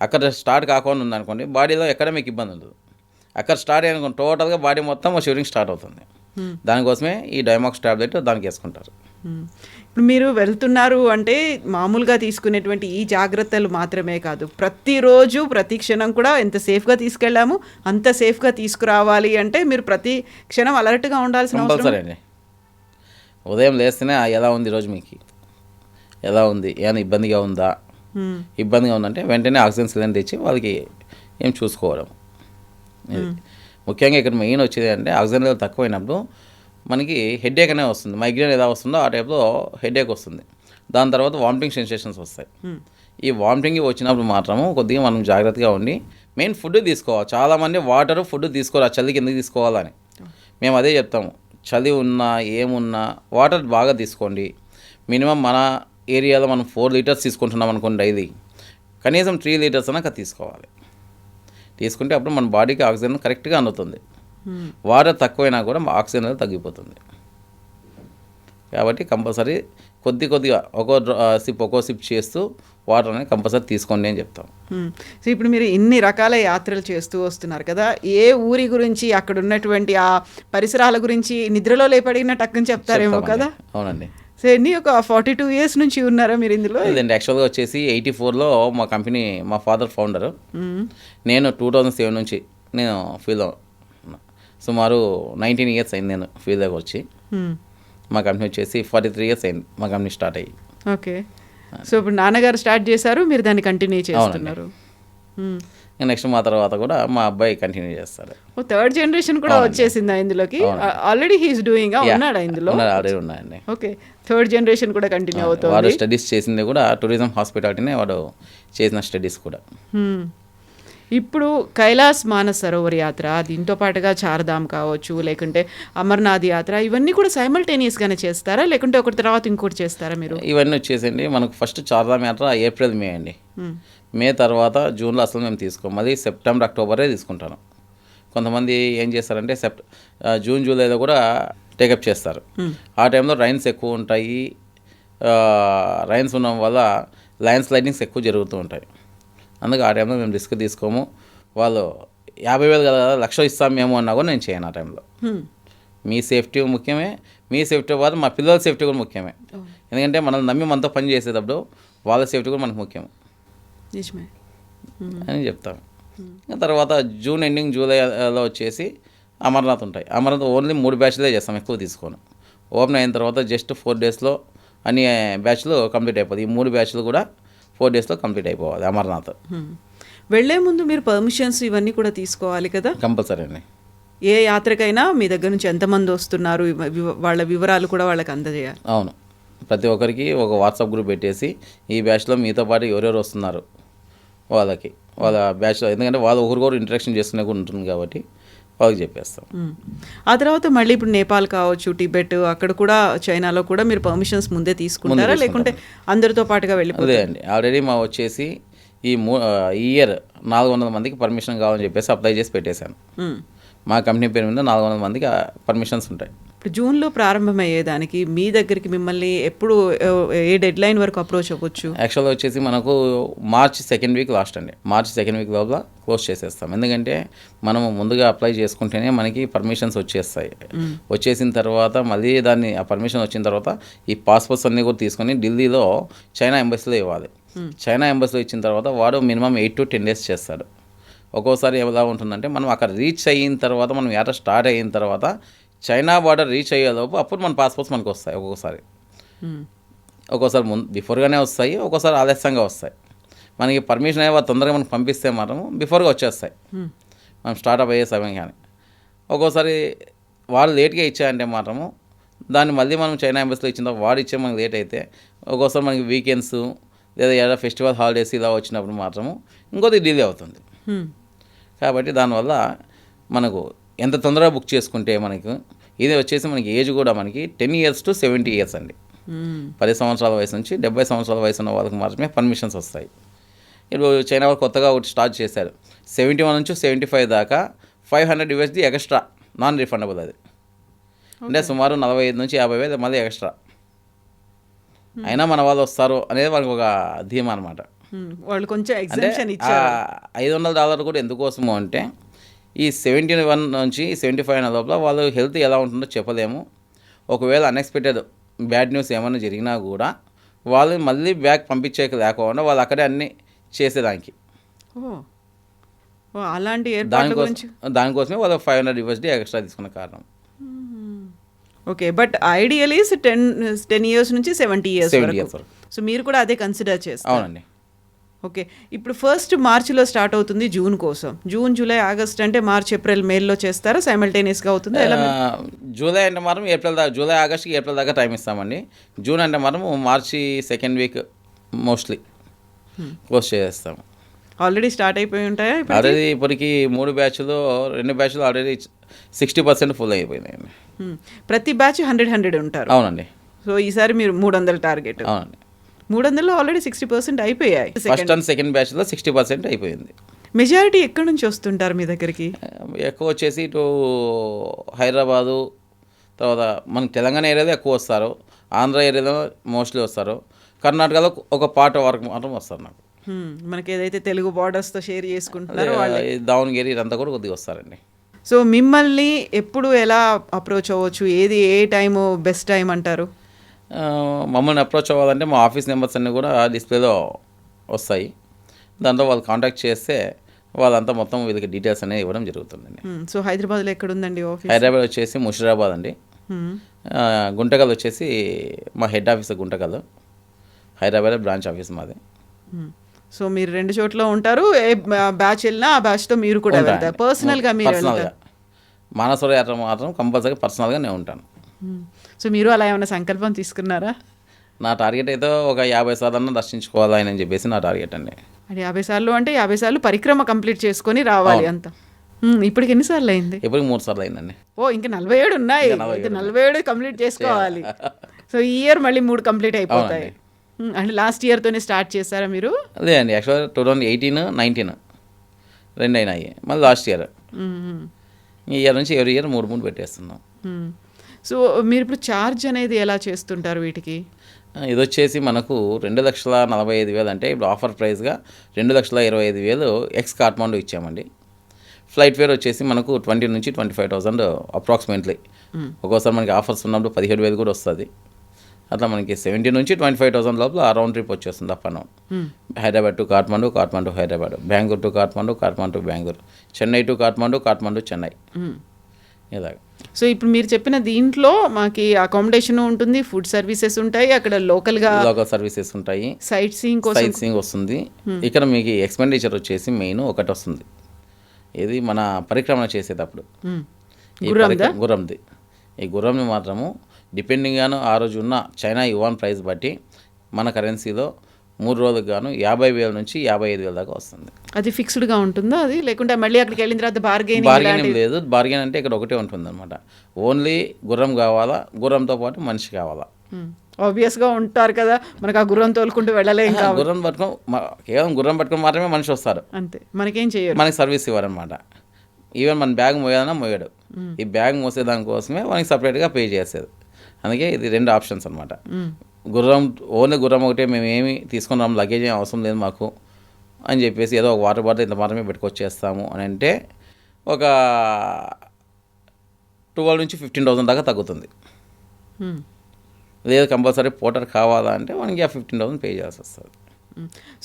అక్కడ స్టార్ట్ కాకుండా ఉందనుకోండి బాడీలో ఎక్కడ మీకు ఇబ్బంది ఉండదు. అక్కడ స్టార్ట్ అయ్యానుకోండి టోటల్గా బాడీ మొత్తం షివరింగ్ స్టార్ట్ అవుతుంది. దానికోసమే ఈ డైమాక్స్ టాబ్లెట్ దానికి వేసుకుంటారు. ఇప్పుడు మీరు వెళ్తున్నారు అంటే మామూలుగా తీసుకునేటువంటి ఈ జాగ్రత్తలు మాత్రమే కాదు, ప్రతిరోజు ప్రతి క్షణం కూడా ఎంత సేఫ్గా తీసుకెళ్ళాము అంత సేఫ్గా తీసుకురావాలి అంటే మీరు ప్రతి క్షణం అలర్ట్గా ఉండాల్సిన అవసరం. సరే అండి, ఉదయం లేస్తేనే ఎలా ఉంది ఈరోజు మీకు, ఎలా ఉంది, ఏమైనా ఇబ్బందిగా ఉందా, ఇబ్బందిగా ఉందంటే వెంటనే ఆక్సిజన్ సిలిండర్ ఇచ్చి వాళ్ళకి ఏం చూసుకోవడం. ముఖ్యంగా ఇక్కడ మెయిన్ వచ్చేది అంటే ఆక్సిజన్ లెవెల్ తక్కువైనప్పుడు మనకి హెడేక్ అనే వస్తుంది. మైగ్రేన్ ఎలా వస్తుందో ఆ టైప్లో హెడేక్ వస్తుంది. దాని తర్వాత వామిటింగ్ సెన్సేషన్స్ వస్తాయి. ఈ వామిటింగ్ వచ్చినప్పుడు మాత్రము కొద్దిగా మనం జాగ్రత్తగా ఉండి మెయిన్ ఫుడ్ తీసుకోవాలి. చాలామంది వాటర్ ఫుడ్ తీసుకోవాలి, ఆ చలికి ఎందుకు తీసుకోవాలని మేము అదే చెప్తాము. చలి ఉన్నా ఏమున్నా వాటర్ బాగా తీసుకోండి. మినిమం మన ఏరియాలో మనం 4 లీటర్స్ తీసుకుంటున్నాం అనుకోండి డైలీ, కనీసం 3 లీటర్స్ అన్నా తీసుకోవాలి. తీసుకుంటే అప్పుడు మన బాడీకి ఆక్సిజన్ కరెక్ట్గా అందుతుంది. వాటర్ తక్కువైనా కూడా ఆక్సిజన్ అనేది తగ్గిపోతుంది. కాబట్టి కంపల్సరీ కొద్దిగా ఒక్కో సిప్ చేస్తూ వాటర్ అనేది కంపల్సరీ తీసుకోండి అని చెప్తాం. సో ఇప్పుడు మీరు ఇన్ని రకాల యాత్రలు చేస్తూ వస్తున్నారు కదా, ఏ ఊరి గురించి అక్కడ ఉన్నటువంటి ఆ పరిసరాల గురించి నిద్రలో లేపడిన టక్కుని చెప్తారేమో కదా? అవునండి. సో ఎన్ని ఒక 42 years నుంచి ఉన్నారా మీరు ఇందులో? లేదండి, యాక్చువల్గా వచ్చేసి 84లో మా కంపెనీ, మా ఫాదర్ ఫౌండరు. నేను 2007 నుంచి నేను ఫీల్డ్లో సుమారు 19 years అయింది నేను ఫీల్డ్లోకి వచ్చి. మా కంపెనీ వచ్చేసి 43 years అయింది మా కంపెనీ స్టార్ట్ అయ్యి. ఓకే. సో ఇప్పుడు నాన్నగారు స్టార్ట్ చేశారు, మీరు దాన్ని కంటిన్యూ చేస్తున్నారు. నెక్స్ట్ మా తర్వాత కూడా మా అబ్బాయి కంటిన్యూ చేస్తారు. ఓ థర్డ్ జనరేషన్ కూడా వచ్చేసిందా ఇందులోకి? ఆల్రెడీ హీస్ డూయింగ్ ఉన్నాడా ఇందులో? ఆల్రెడీ ఉన్నాయండి. ఓకే, థర్డ్ జనరేషన్ కూడా కంటిన్యూ అవుతుంది. వాడు స్టడీస్ చేసింది కూడా టూరిజం హాస్పిటాలిటీనే వాడు చేసిన స్టడీస్ కూడా. ఇప్పుడు కైలాస్ మానస్ సరోవర్ యాత్ర, దీంతో పాటుగా చార్ధామ్ కావచ్చు, లేకుంటే అమర్నాథ్ యాత్ర, ఇవన్నీ కూడా సైమల్టేనియస్గానే చేస్తారా, లేకుంటే ఒకటి తర్వాత ఇంకోటి చేస్తారా మీరు? ఇవన్నీ వచ్చేసండి మనకు ఫస్ట్ చార్ధామ్ యాత్ర ఏప్రిల్ మే అండి. మే తర్వాత జూన్లో అసలు మేము తీసుకోం, మళ్ళీ సెప్టెంబర్ అక్టోబరే తీసుకుంటాను. కొంతమంది ఏం చేస్తారంటే జూన్ జూలైలో కూడా టేకప్ చేస్తారు. ఆ టైంలో రైన్స్ ఎక్కువ ఉంటాయి. రైన్స్ ఉండడం వల్ల ల్యాండ్ స్లైడింగ్స్ ఎక్కువ జరుగుతూ ఉంటాయి. అందుకే ఆ టైంలో మేము రిస్క్ తీసుకోము. వాళ్ళు 50,000 కదా, 1,00,000 ఇస్తాం మేము అన్నా కూడా నేను చేయను ఆ టైంలో. మీ సేఫ్టీ ముఖ్యమే, మీ సేఫ్టీ పాటు మా పిల్లల సేఫ్టీ కూడా ముఖ్యమే. ఎందుకంటే మనల్ని నమ్మి మనతో పని చేసేటప్పుడు వాళ్ళ సేఫ్టీ కూడా మనకు ముఖ్యం అని చెప్తాను. తర్వాత జూన్ ఎండింగ్ జూలైలో వచ్చేసి అమర్నాథ్ ఉంటాయి. అమర్నాథ్ ఓన్లీ 3 బ్యాచ్లే చేస్తాం, ఎక్కువ తీసుకోను. ఓపెన్ అయిన తర్వాత జస్ట్ 4 daysలో అన్ని బ్యాచ్లు కంప్లీట్ అయిపోతుంది. ఈ 3 బ్యాచ్లు కూడా 4 daysలో కంప్లీట్ అయిపోవాలి అమర్నాథ్. వెళ్లే ముందు మీరు పర్మిషన్స్ ఇవన్నీ కూడా తీసుకోవాలి కదా? కంపల్సరీ అండి. ఏ యాత్రకైనా మీ దగ్గర నుంచి ఎంతమంది వస్తున్నారు వాళ్ళ వివరాలు కూడా వాళ్ళకి అందజేయాలి. అవును, ప్రతి ఒక్కరికి ఒక వాట్సాప్ గ్రూప్ పెట్టేసి ఈ బ్యాచ్లో మీతో పాటు ఎవరెవరు వస్తున్నారు వాళ్ళకి, వాళ్ళ బ్యాచ్లో, ఎందుకంటే వాళ్ళు ఒకరికొకరు ఇంటరాక్షన్ చేసుకునే కూడా ఉంటుంది కాబట్టి వాళ్ళకి చెప్పేస్తాం. ఆ తర్వాత మళ్ళీ ఇప్పుడు నేపాల్ కావచ్చు, టిబెట్, అక్కడ కూడా చైనాలో కూడా మీరు పర్మిషన్స్ ముందే తీసుకుంటారా, లేకుంటే అందరితో పాటుగా వెళ్ళిపోతారా? అదే అండి, ఆల్రెడీ మా వచ్చేసి ఈ ఇయర్ 400 మందికి పర్మిషన్ కావాలని చెప్పేసి అప్లై చేసి పెట్టేశాను. మా కంపెనీ పేరు మీద 400 మందికి పర్మిషన్స్ ఉంటాయి. ఇప్పుడు జూన్లో ప్రారంభమయ్యేదానికి మీ దగ్గరికి మిమ్మల్ని ఎప్పుడు, ఏ డెడ్ లైన్ వరకు అప్రోచ్ అవ్వచ్చు? యాక్చువల్గా వచ్చేసి మనకు మార్చ్ 2nd week లాస్ట్ అండి. మార్చ్ 2nd week లోపల క్లోజ్ చేసేస్తాం. ఎందుకంటే మనము ముందుగా అప్లై చేసుకుంటేనే మనకి పర్మిషన్స్ వచ్చేస్తాయి. వచ్చేసిన తర్వాత మళ్ళీ దాన్ని ఆ పర్మిషన్ వచ్చిన తర్వాత ఈ పాస్పోర్ట్స్ అన్నీ కూడా తీసుకొని ఢిల్లీలో చైనా ఎంబసీలో ఇవ్వాలి. చైనా ఎంబసీలో ఇచ్చిన తర్వాత వాడు మినిమం 8 to 10 days చేస్తాడు. ఒక్కోసారి ఎలా ఉంటుందంటే మనం అక్కడ రీచ్ అయిన తర్వాత, మనం యాత్ర స్టార్ట్ అయిన తర్వాత చైనా బార్డర్ రీచ్ అయ్యేలోపు అప్పుడు మన పాస్పోర్ట్స్ మనకు వస్తాయి. ఒక్కోసారి బిఫోర్గానే వస్తాయి, ఒక్కోసారి ఆలస్యంగా వస్తాయి. మనకి పర్మిషన్ అయ్యే తొందరగా మనకు పంపిస్తే మాత్రం బిఫోర్గా వచ్చేస్తాయి మనం స్టార్ట్అప్ అయ్యే సమయం. కానీ ఒక్కోసారి వాళ్ళు లేట్గా ఇచ్చాయంటే మాత్రము దాన్ని మళ్ళీ మనం చైనా ఎంబసీలో ఇచ్చిన తర్వాత వాడు ఇచ్చే మనకి లేట్ అయితే, ఒక్కోసారి మనకి వీకెండ్స్ లేదా ఏదైనా ఫెస్టివల్ హాలిడేస్ ఇలా వచ్చినప్పుడు మాత్రము ఇంకొద్ది డిలే అవుతుంది. కాబట్టి దానివల్ల మనకు ఎంత తొందరగా బుక్ చేసుకుంటే మనకు ఇది వచ్చేసి మనకి ఏజ్ కూడా మనకి 10 years to 70 years అండి. 10 సంవత్సరాల వయసు నుంచి 70 సంవత్సరాల వయసు ఉన్న వాళ్ళకి మాత్రమే పర్మిషన్స్ వస్తాయి. ఇప్పుడు చైనా వాళ్ళు కొత్తగా ఒకటి స్టార్ట్ చేశారు. 71 నుంచి 75 దాకా $500 ఎక్స్ట్రా నాన్ రిఫండబుల్. అది అంటే సుమారు 45 నుంచి 50,000 మళ్ళీ ఎక్స్ట్రా. అయినా మన వాళ్ళు వస్తారు అనేది మనకు ఒక ధీమా అనమాట. వాళ్ళు కొంచెం ఎగ్జామ్షన్ ఇచ్చారు. $500 కూడా ఎందుకోసము అంటే ఈ 71 నుంచి 75 లోపల వాళ్ళు హెల్త్ ఎలా ఉంటుందో చెప్పలేము. ఒకవేళ అన్ఎక్స్పెక్టెడ్ బ్యాడ్ న్యూస్ ఏమైనా జరిగినా కూడా వాళ్ళు మళ్ళీ బ్యాక్ పంపించేక లేకుండా వాళ్ళు అక్కడే అన్నీ చేసేదానికి. అలాంటి దానికోసమే వాళ్ళు $500 ఎక్స్ట్రా తీసుకున్న కారణం. Okay, but ideal is 10 years నుంచి 70 years వరకు. సో మీరు కూడా అదే కన్సిడర్ చేస్తారు? అవునండి. ఓకే, ఇప్పుడు 1st Marchలో స్టార్ట్ అవుతుంది జూన్ కోసం. జూన్, జూలై, ఆగస్ట్ అంటే మార్చ్, ఏప్రిల్, మేలో చేస్తారా? సైమల్టేనియస్గా అవుతుంది? జూలై అంటే మాత్రం ఏప్రిల్ దాకా, జూలై ఆగస్ట్కి ఏప్రిల్ దాకా టైం ఇస్తామండి. జూన్ అంటే మాత్రం మార్చి 2nd week మోస్ట్లీ క్లోజ్ చేసేస్తాము. ఆల్రెడీ స్టార్ట్ అయిపోయి ఉంటాయా ఇప్పుడు? ఆల్రెడీ ఇప్పటికి 3 బ్యాచ్లు 2 బ్యాచ్లు ఆల్రెడీ 60% ఫుల్ అయిపోయినాయండి. ప్రతి బ్యాచ్ 100 ఉంటారు. అవునండి. సో ఈసారి మీరు 300 టార్గెట్. అవునండి. 300లో ఆల్రెడీ 60% అయిపోయాయి. ఫస్ట్ అండ్ సెకండ్ బ్యాచ్లో 60% అయిపోయింది. మెజారిటీ ఎక్కడి నుంచి వస్తుంటారు మీ దగ్గరికి? ఎక్కువ వచ్చేసి ఇటు హైదరాబాదు, తర్వాత మన తెలంగాణ ఏరియాలో ఎక్కువ వస్తారు, ఆంధ్ర ఏరియాలో మోస్ట్లీ వస్తారు, కర్ణాటకలో ఒక పాట వరకు మాత్రం వస్తారు నాకు. మనకి ఏదైతే తెలుగు బార్డర్స్తో షేర్ చేసుకుంటున్నారో వాళ్ళే. దావణగిరి ఇదంతా కూడా కొద్దిగా వస్తారండి. సో మిమ్మల్ని ఎప్పుడు ఎలా అప్రోచ్ అవ్వచ్చు? ఏది ఏ టైము బెస్ట్ టైం అంటారు? మమ్మల్ని అప్రోచ్ అవ్వాలంటే మా ఆఫీస్ నెంబర్స్ అన్నీ కూడా డిస్ప్లేలో వస్తాయి. దాంతో వాళ్ళు కాంటాక్ట్ చేస్తే వాళ్ళంతా మొత్తం వీళ్ళకి డీటెయిల్స్ అనేవి ఇవ్వడం జరుగుతుందండి. సో హైదరాబాద్లో ఎక్కడ ఉందండి ఆఫీస్? హైదరాబాద్ వచ్చేసి ముషిరాబాద్ అండి. గుంటకల్ వచ్చేసి మా head office Guntakal, Hyderabad branch office మాది. సో మీరు 2 చోట్ల ఉంటారు. ఏ బ్యాచ్ వెళ్ళినా ఆ బ్యాచ్తో మీరు కూడా వెళ్తారు పర్సనల్గా? మీరు పర్సనల్గా మానసరోవర యాత్ర మాత్రం కంపల్సరీ పర్సనల్గా నేను ఉంటాను. సో మీరు అలా ఏమైనా సంకల్పం తీసుకున్నారా? నా టార్గెట్ అయితే ఒక 50 సార్లు దర్శించుకోవాలని చెప్పేసి నా టార్గెట్ అండి. అది 50 సార్లు అంటే 50 సార్లు పరిక్రమ కంప్లీట్ చేసుకొని రావాలి అంత. ఇప్పటికి ఎన్నిసార్లు అయింది? ఇప్పటికి 3 సార్లు అయిందండి. ఓ ఇంకా 47 ఉన్నాయి. 47 కంప్లీట్ చేసుకోవాలి. సో ఈ ఇయర్ మళ్ళీ 3 కంప్లీట్ అయిపోతాయి. అంటే లాస్ట్ ఇయర్తోనే స్టార్ట్ చేస్తారా మీరు? లేదండి, యాక్చువల్గా 2018, 19 2 అయినాయి. మళ్ళీ లాస్ట్ ఇయర్, ఈ ఇయర్ నుంచి ఎవరి ఇయర్ 3 పెట్టేస్తున్నాం. సో మీరు ఇప్పుడు ఛార్జ్ అనేది ఎలా చేస్తుంటారు వీటికి? ఇది వచ్చేసి మనకు 2,45,000 అంటే ఇప్పుడు ఆఫర్ ప్రైస్గా 2,25,000 ఎక్స్ కాట్మాండు ఇచ్చామండి. ఫ్లైట్ ఫేర్ వచ్చేసి మనకు 20 నుంచి 25,000 అప్రాక్సిమేట్లీ. ఒక్కోసారి మనకి ఆఫర్స్ ఉన్నప్పుడు 17,000 కూడా వస్తుంది. అట్లా మనకి 17 నుంచి 25,000 లోపల రౌండ్ ట్రిప్ వచ్చేస్తుంది up and down. Hyderabad to Kathmandu, Kathmandu Hyderabad, Bengaluru to Kathmandu, Kathmandu to Bengaluru, Chennai to Kathmandu, Kathmandu Chennai, ఇలాగ. సో ఇప్పుడు మీరు చెప్పిన దీంట్లో మాకి అకామిడేషన్ ఉంటుంది, ఫుడ్ సర్వీసెస్ ఉంటాయి, అక్కడ లోకల్ సర్వీసెస్ ఉంటాయి, సైట్ సీయింగ్ వస్తుంది. ఇక్కడ మీకు ఎక్స్పెండిచర్ వచ్చేసి మెయిన్ ఒకటి వస్తుంది, ఇది మన పరిక్రమణ చేసేటప్పుడు గుర్రంది. ఈ గుర్రంని మాత్రము డిపెండింగ్ గాను ఆ రోజు ఉన్న చైనా యువాన్ ప్రైస్ బట్టి మన కరెన్సీలో 3 రోజులకు గాను 50,000 నుంచి 55,000 దాకా వస్తుంది. అది ఫిక్స్డ్గా ఉంటుందా అది? లేకుంటే మళ్ళీ అక్కడికి వెళ్ళిన తర్వాత బార్గెనింగ్ లేదు. బార్గెన్ అంటే ఇక్కడ ఒకటే ఉంటుంది అనమాట. ఓన్లీ గుర్రం కావాలా, గుర్రంతో పాటు మనిషి కావాలా. ఆబ్వియస్గా ఉంటారు కదా, మనకు ఆ గుర్రం తోలుకుంటూ వెళ్ళలేం. గుర్రం పట్టుకొని కేవలం గుర్రం పట్టుకొని మాత్రమే మనిషి వస్తారు అంతే, మనకేం చేయరు, మనకి సర్వీస్ ఇవ్వరనమాట. ఈవెన్ మన బ్యాగ్ మోయాలన్నా మోయాడు. ఈ బ్యాగ్ మోసే దానికోసమే మనకి సపరేట్గా పే చేసేది. అందుకే ఇది 2 ఆప్షన్స్ అనమాట. గుర్రం ఓన్లీ గుర్రం ఒకటే మేము ఏమి తీసుకుని రాము, లగేజ్ ఏం అవసరం లేదు మాకు అని చెప్పేసి ఏదో ఒక వాటర్ బాటిల్ ఇంత మాత్రమే పెట్టుకొచ్చేస్తాము అని అంటే ఒక 12 నుంచి 15,000 దాకా తగ్గుతుంది. లేదు కంపల్సరీ పోటర్ కావాలా అంటే మనకి 15,000 పే చేయాల్సి వస్తుంది.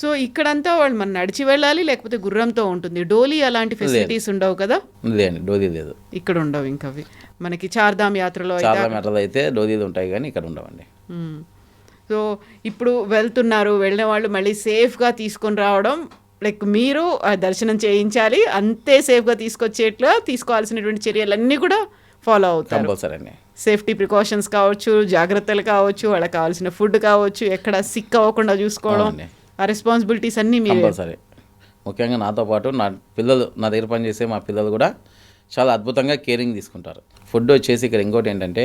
సో ఇక్కడంతా వాళ్ళు మనం నడిచి వెళ్ళాలి, లేకపోతే గుర్రంతో ఉంటుంది? డోలీ అలాంటి ఫెసిలిటీస్ ఉండవు కదా? లేదండి, డోలీ లేదు ఇక్కడ, ఉండవు. ఇంకా అవి మనకి చార్ధామ్ యాత్రలో అయితే డోలీలు ఉంటాయి కానీ ఇక్కడ ఉండవండి. సో ఇప్పుడు వెళ్ళిన వాళ్ళు మళ్ళీ సేఫ్గా తీసుకొని రావడం, లైక్ మీరు దర్శనం చేయించాలి, అంతే సేఫ్గా తీసుకొచ్చేట్లా తీసుకోవాల్సినటువంటి చర్యలన్నీ కూడా ఫాలో అవుతారు కంపల్సరీ. సేఫ్టీ ప్రికాషన్స్ కావచ్చు, జాగ్రత్తలు కావచ్చు, వాళ్ళకి కావాల్సిన ఫుడ్ కావచ్చు, ఎక్కడ సిక్ అవ్వకుండా చూసుకోవడం, ఆ రెస్పాన్సిబిలిటీస్ అన్నీ మీరు కంపల్సరీ. ముఖ్యంగా నాతో పాటు నా పిల్లలు, నా దగ్గర పనిచేసే మా పిల్లలు కూడా చాలా అద్భుతంగా కేరింగ్ తీసుకుంటారు. ఫుడ్ వచ్చేసి ఇక్కడ ఇంకోటి ఏంటంటే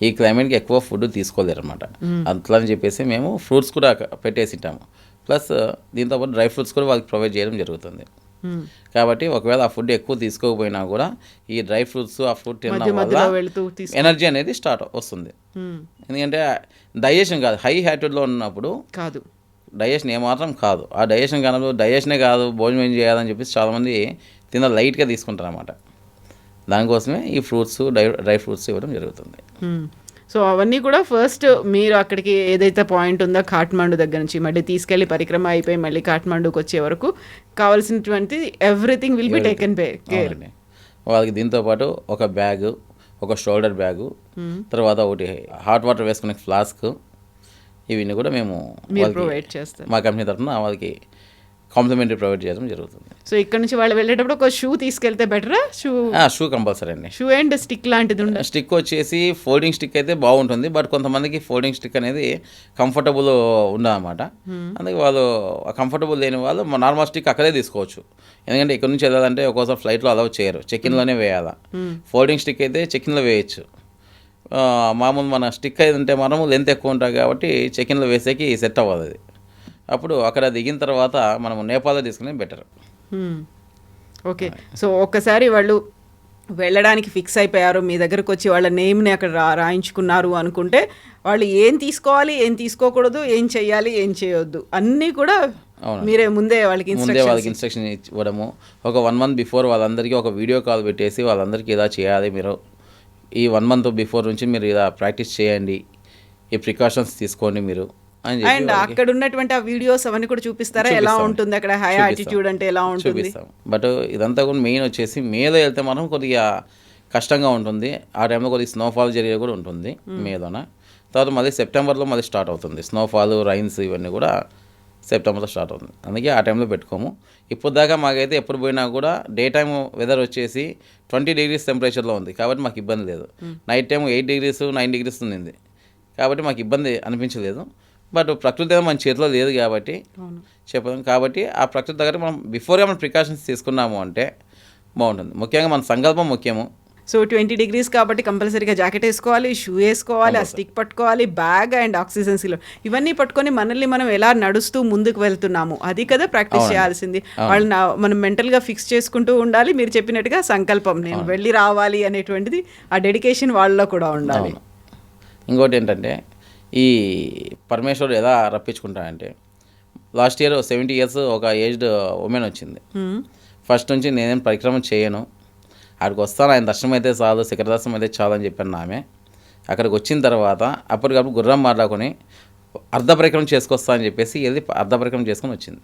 ఈ క్లైమేట్కి ఎక్కువ ఫుడ్ తీసుకోలేరు అనమాట. అట్లా అని చెప్పేసి మేము ఫ్రూట్స్ కూడా పెట్టేసి ఉంటాము. ప్లస్ దీంతోపాటు డ్రై ఫ్రూట్స్ కూడా వాళ్ళకి ప్రొవైడ్ చేయడం జరుగుతుంది. కాబట్టి ఒకవేళ ఆ ఫుడ్ ఎక్కువ తీసుకోకపోయినా కూడా ఈ డ్రై ఫ్రూట్స్, ఆ ఫ్రూట్ తినడం వల్ల ఎనర్జీ అనేది స్టార్ట్ వస్తుంది. ఎందుకంటే డైజెషన్ కాదు, హై హ్యాటిట్యూడ్లో ఉన్నప్పుడు కాదు, డైజెషన్ ఏమాత్రం కాదు. ఆ డైజెషన్ కానప్పుడు డైజెషనే కాదు భోజనం ఏం చేయాలని చెప్పేసి చాలామంది లైట్గా తీసుకుంటారు అన్నమాట. దానికోసమే ఈ ఫ్రూట్స్, డ్రై ఫ్రూట్స్ ఇవ్వడం జరుగుతుంది. సో అవన్నీ కూడా ఫస్ట్ మీరు అక్కడికి ఏదైతే పాయింట్ ఉందో కాఠ్మండు దగ్గర నుంచి మళ్ళీ తీసుకెళ్ళి పరిక్రమ అయిపోయి మళ్ళీ కాఠ్మండుకి వచ్చే వరకు కావాల్సినటువంటి everything will be taken care. వాళ్ళకి దీంతోపాటు ఒక బ్యాగ్, ఒక షోల్డర్ బ్యాగు, తర్వాత ఒకటి హాట్ వాటర్ వేసుకునే ఫ్లాస్క్, ఇవన్నీ కూడా మేము ప్రొవైడ్ చేస్తాం మా కంపెనీ తరఫున వాళ్ళకి కాంప్లిమెంటరీ ప్రొవైడ్ చేయడం జరుగుతుంది. సో ఇక్కడ నుంచి వాళ్ళు వెళ్ళేటప్పుడు ఒక షూ తీసుకెళ్తే బెటరా? షూ కంపల్సరీ అండి. షూ అండ్ స్టిక్ లాంటిది ఉండాలి. స్టిక్ వచ్చేసి ఫోల్డింగ్ స్టిక్ అయితే బాగుంటుంది, బట్ కొంతమందికి ఫోల్డింగ్ స్టిక్ అనేది కంఫర్టబుల్ ఉండదన్నమాట. అందుకే వాళ్ళు కంఫర్టబుల్ లేని వాళ్ళు నార్మల్ స్టిక్ అక్కడే తీసుకోవచ్చు. ఎందుకంటే ఇక్కడ నుంచి వెళ్ళాలంటే ఒక్కోసారి ఫ్లైట్లో అలౌ చేయరు, చెక్-ఇన్లోనే వేయాలా. ఫోల్డింగ్ స్టిక్ అయితే చెక్-ఇన్లో వేయచ్చు. మామూలు మన స్టిక్ అయితే మనము లెంత్ ఎక్కువ ఉంటుంది కాబట్టి చెక్-ఇన్లో వేసేకి సెట్ అవ్వదు అది. అప్పుడు అక్కడ దిగిన తర్వాత మనము నేపాల్లో తీసుకునే బెటర్. ఓకే, సో ఒక్కసారి వాళ్ళు వెళ్ళడానికి ఫిక్స్ అయిపోయారు, మీ దగ్గరకు వచ్చి వాళ్ళ నేమ్ని అక్కడ రాయించుకున్నారు అనుకుంటే వాళ్ళు ఏం తీసుకోవాలి, ఏం తీసుకోకూడదు, ఏం చేయాలి, ఏం చేయొద్దు అన్నీ కూడా మీరే ముందే వాళ్ళకి ఇన్స్ట్రక్షన్ ఇవ్వడము. ఒక 1 month బిఫోర్ వాళ్ళందరికీ ఒక వీడియో కాల్ పెట్టేసి వాళ్ళందరికీ ఇలా చేయాలి, మీరు ఈ 1 month బిఫోర్ నుంచి మీరు ఇలా ప్రాక్టీస్ చేయండి, ఈ ప్రికాషన్స్ తీసుకోండి మీరు అని చెప్పి. అండ్ అక్కడ ఉన్నటువంటి ఆ వీడియోస్ అవన్నీ కూడా చూపిస్తారా, ఎలా ఉంటుంది అక్కడ హై ఆల్టిట్యూడ్ అంటే ఎలా ఉంటుంది? చూపిస్తాం. బట్ ఇదంతా కూడా మెయిన్ వచ్చేసి మేలో వెళ్తే మనం కొద్దిగా కష్టంగా ఉంటుంది. ఆ టైంలో కొద్దిగా స్నోఫాల్ జరిగే కూడా ఉంటుంది మేలోన. తర్వాత మళ్ళీ సెప్టెంబర్లో మళ్ళీ స్టార్ట్ అవుతుంది స్నోఫాల్, రైన్స్ ఇవన్నీ కూడా సెప్టెంబర్లో స్టార్ట్ అవుతుంది. అందుకే ఆ టైంలో పెట్టుకోము. ఇప్పుడు దాకా మాకైతే ఎప్పుడు పోయినా కూడా డే టైమ్ వెదర్ వచ్చేసి 20 degrees టెంపరేచర్లో ఉంది కాబట్టి మాకు ఇబ్బంది లేదు. నైట్ టైం 8 degrees 9 degrees ఉంది కాబట్టి మాకు ఇబ్బంది అనిపించలేదు. బట్ ప్రకృతి మన చేతిలో లేదు కాబట్టి చెప్పాం. కాబట్టి ఆ ప్రకృతి దగ్గర మనం బిఫోర్గా మనం ప్రికాషన్స్ తీసుకున్నాము అంటే బాగుంటుంది. ముఖ్యంగా మన సంకల్పం ముఖ్యము. సో 20 degrees కాబట్టి కంపల్సరీగా జాకెట్ వేసుకోవాలి, షూ వేసుకోవాలి, ఆ స్టిక్ పట్టుకోవాలి, బ్యాగ్ అండ్ ఆక్సిజన్ సిలిండర్ ఇవన్నీ పట్టుకొని మనల్ని మనం ఎలా నడుస్తూ ముందుకు వెళ్తున్నాము అది కదా ప్రాక్టీస్ చేయాల్సింది. వాళ్ళని మనం మెంటల్గా ఫిక్స్ చేసుకుంటూ ఉండాలి. మీరు చెప్పినట్టుగా సంకల్పం, నేను వెళ్ళి రావాలి అనేటువంటిది ఆ డెడికేషన్ వాళ్ళలో కూడా ఉండాలి. ఇంకోటి ఏంటంటే ఈ పరమేశ్వరుడు ఎలా రప్పించుకుంటాడంటే లాస్ట్ ఇయర్ 70 years ఒక ఏజ్డ్ ఉమెన్ వచ్చింది. ఫస్ట్ నుంచి నేనేం పరిక్రమ చేయను, అక్కడికి వస్తాను, ఆయన దర్శనం అయితే చాలు, శిఖర దర్శనం అయితే చాలు అని చెప్పాను ఆమె. అక్కడికి వచ్చిన తర్వాత అప్పటికప్పుడు గుర్రం మాట్లాడుకొని అర్ధ పరిక్రమం చేసుకొస్తా అని చెప్పేసి వెళ్ళి అర్ధ పరిక్రమం చేసుకొని వచ్చింది.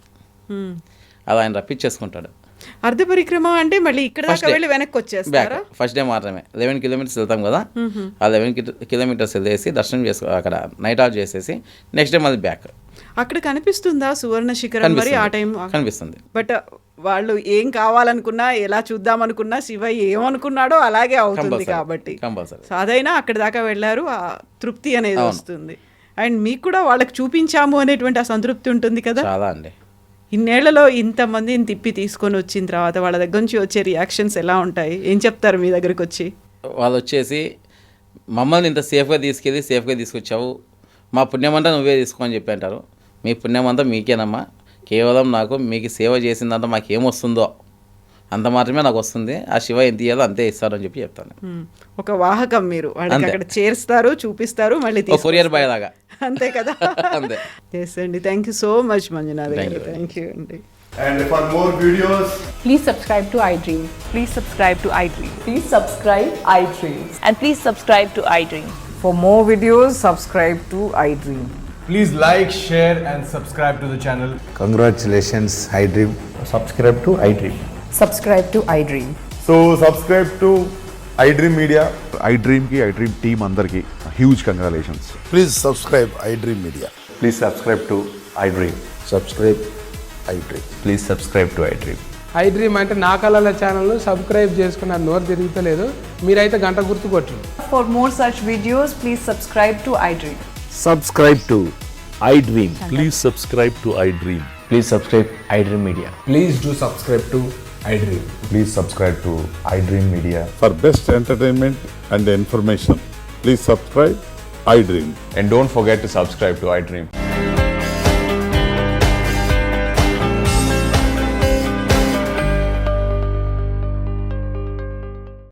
అలా ఆయన రప్పించేసుకుంటాడు. అర్ధ పరిక్రమ అంటే మళ్ళీ ఇక్కడ దాకా వెళ్ళి వెనక్కి వచ్చేస్తారా? ఫస్ట్ డే మాత్రమే 11 kilometers వెళ్తాం కదా, ఆ 11 kilometers వెళ్ళేసి దర్శనం చేసుకో, అక్కడ నైట్ ఆఫ్ చేసేసి నెక్స్ట్ డే మళ్ళీ బ్యాక్. అక్కడ కనిపిస్తుందా సువర్ణ శిఖరం? మరి ఆ టైం కనిపిస్తుంది. బట్ వాళ్ళు ఏం కావాలనుకున్నా, ఎలా చూద్దామనుకున్నా, శివ ఏమనుకున్నాడో అలాగే అవుతుంది కాబట్టి సాధైనా అక్కడ దాకా వెళ్ళారు, ఆ తృప్తి అనేది వస్తుంది. అండ్ మీకు కూడా వాళ్ళకి చూపించాము అనేటువంటి ఆ సంతృప్తి ఉంటుంది కదా. చాలా అండి. ఇన్నేళ్లలో ఇంతమందిని తిప్పి తీసుకొని వచ్చిన తర్వాత వాళ్ళ దగ్గర నుంచి వచ్చే రియాక్షన్స్ ఎలా ఉంటాయి? ఏం చెప్తారు మీ దగ్గరకు వచ్చి? వాళ్ళు వచ్చేసి మమ్మల్ని ఇంత సేఫ్గా తీసుకొచ్చావు, మా పుణ్యమంతా నువ్వే తీసుకో అని చెప్పి అంటారు. మీ పుణ్యమంతా మీకేనమ్మా, కేవలం నాకు మీకు సేవ చేసిందంతా మాకేమొస్తుందో అంత మాత్రమే నాకు వస్తుంది, ఆ శివ ఎంత ఇయ్యాలో అంతే ఇస్తారు అని చెప్పి చెప్తాను. ఒక వాహకం మీరు వాళ్ళకి అక్కడ చేరుస్తారు, చూపిస్తారు, మళ్ళీ కొరియర్ బాయ్ లాగా, అంతే కదా. అంతే. ఎస్ అండి, thank you so much Manjunath గారు. థ్యాంక్ యూ అండి. And for more videos, please subscribe to iDream. Please subscribe to iDream. Please subscribe iDream. And please subscribe to iDream. For more videos, subscribe to iDream. please like, share and subscribe to the channel. Congratulations, iDream. Subscribe to iDream. Subscribe to iDream. So subscribe to iDream Media. iDream ki iDream team andarki huge congratulations. Please subscribe iDream Media. Please subscribe to iDream. Subscribe iDream. Please subscribe to iDream. iDream అంటే నా కళల ఛానల్ను సబ్స్క్రైబ్ చేసుకున్న నోరు తిరుగుతలేదు, మీరైతే గంట గుర్తు కొట్టండి. For more such videos, please subscribe to iDream. Subscribe to iDream. Please subscribe to iDream. Please subscribe iDream Media. Please do subscribe to iDream. Please subscribe to iDream Media. For best entertainment and information, please subscribe iDream. And don't forget to subscribe to iDream.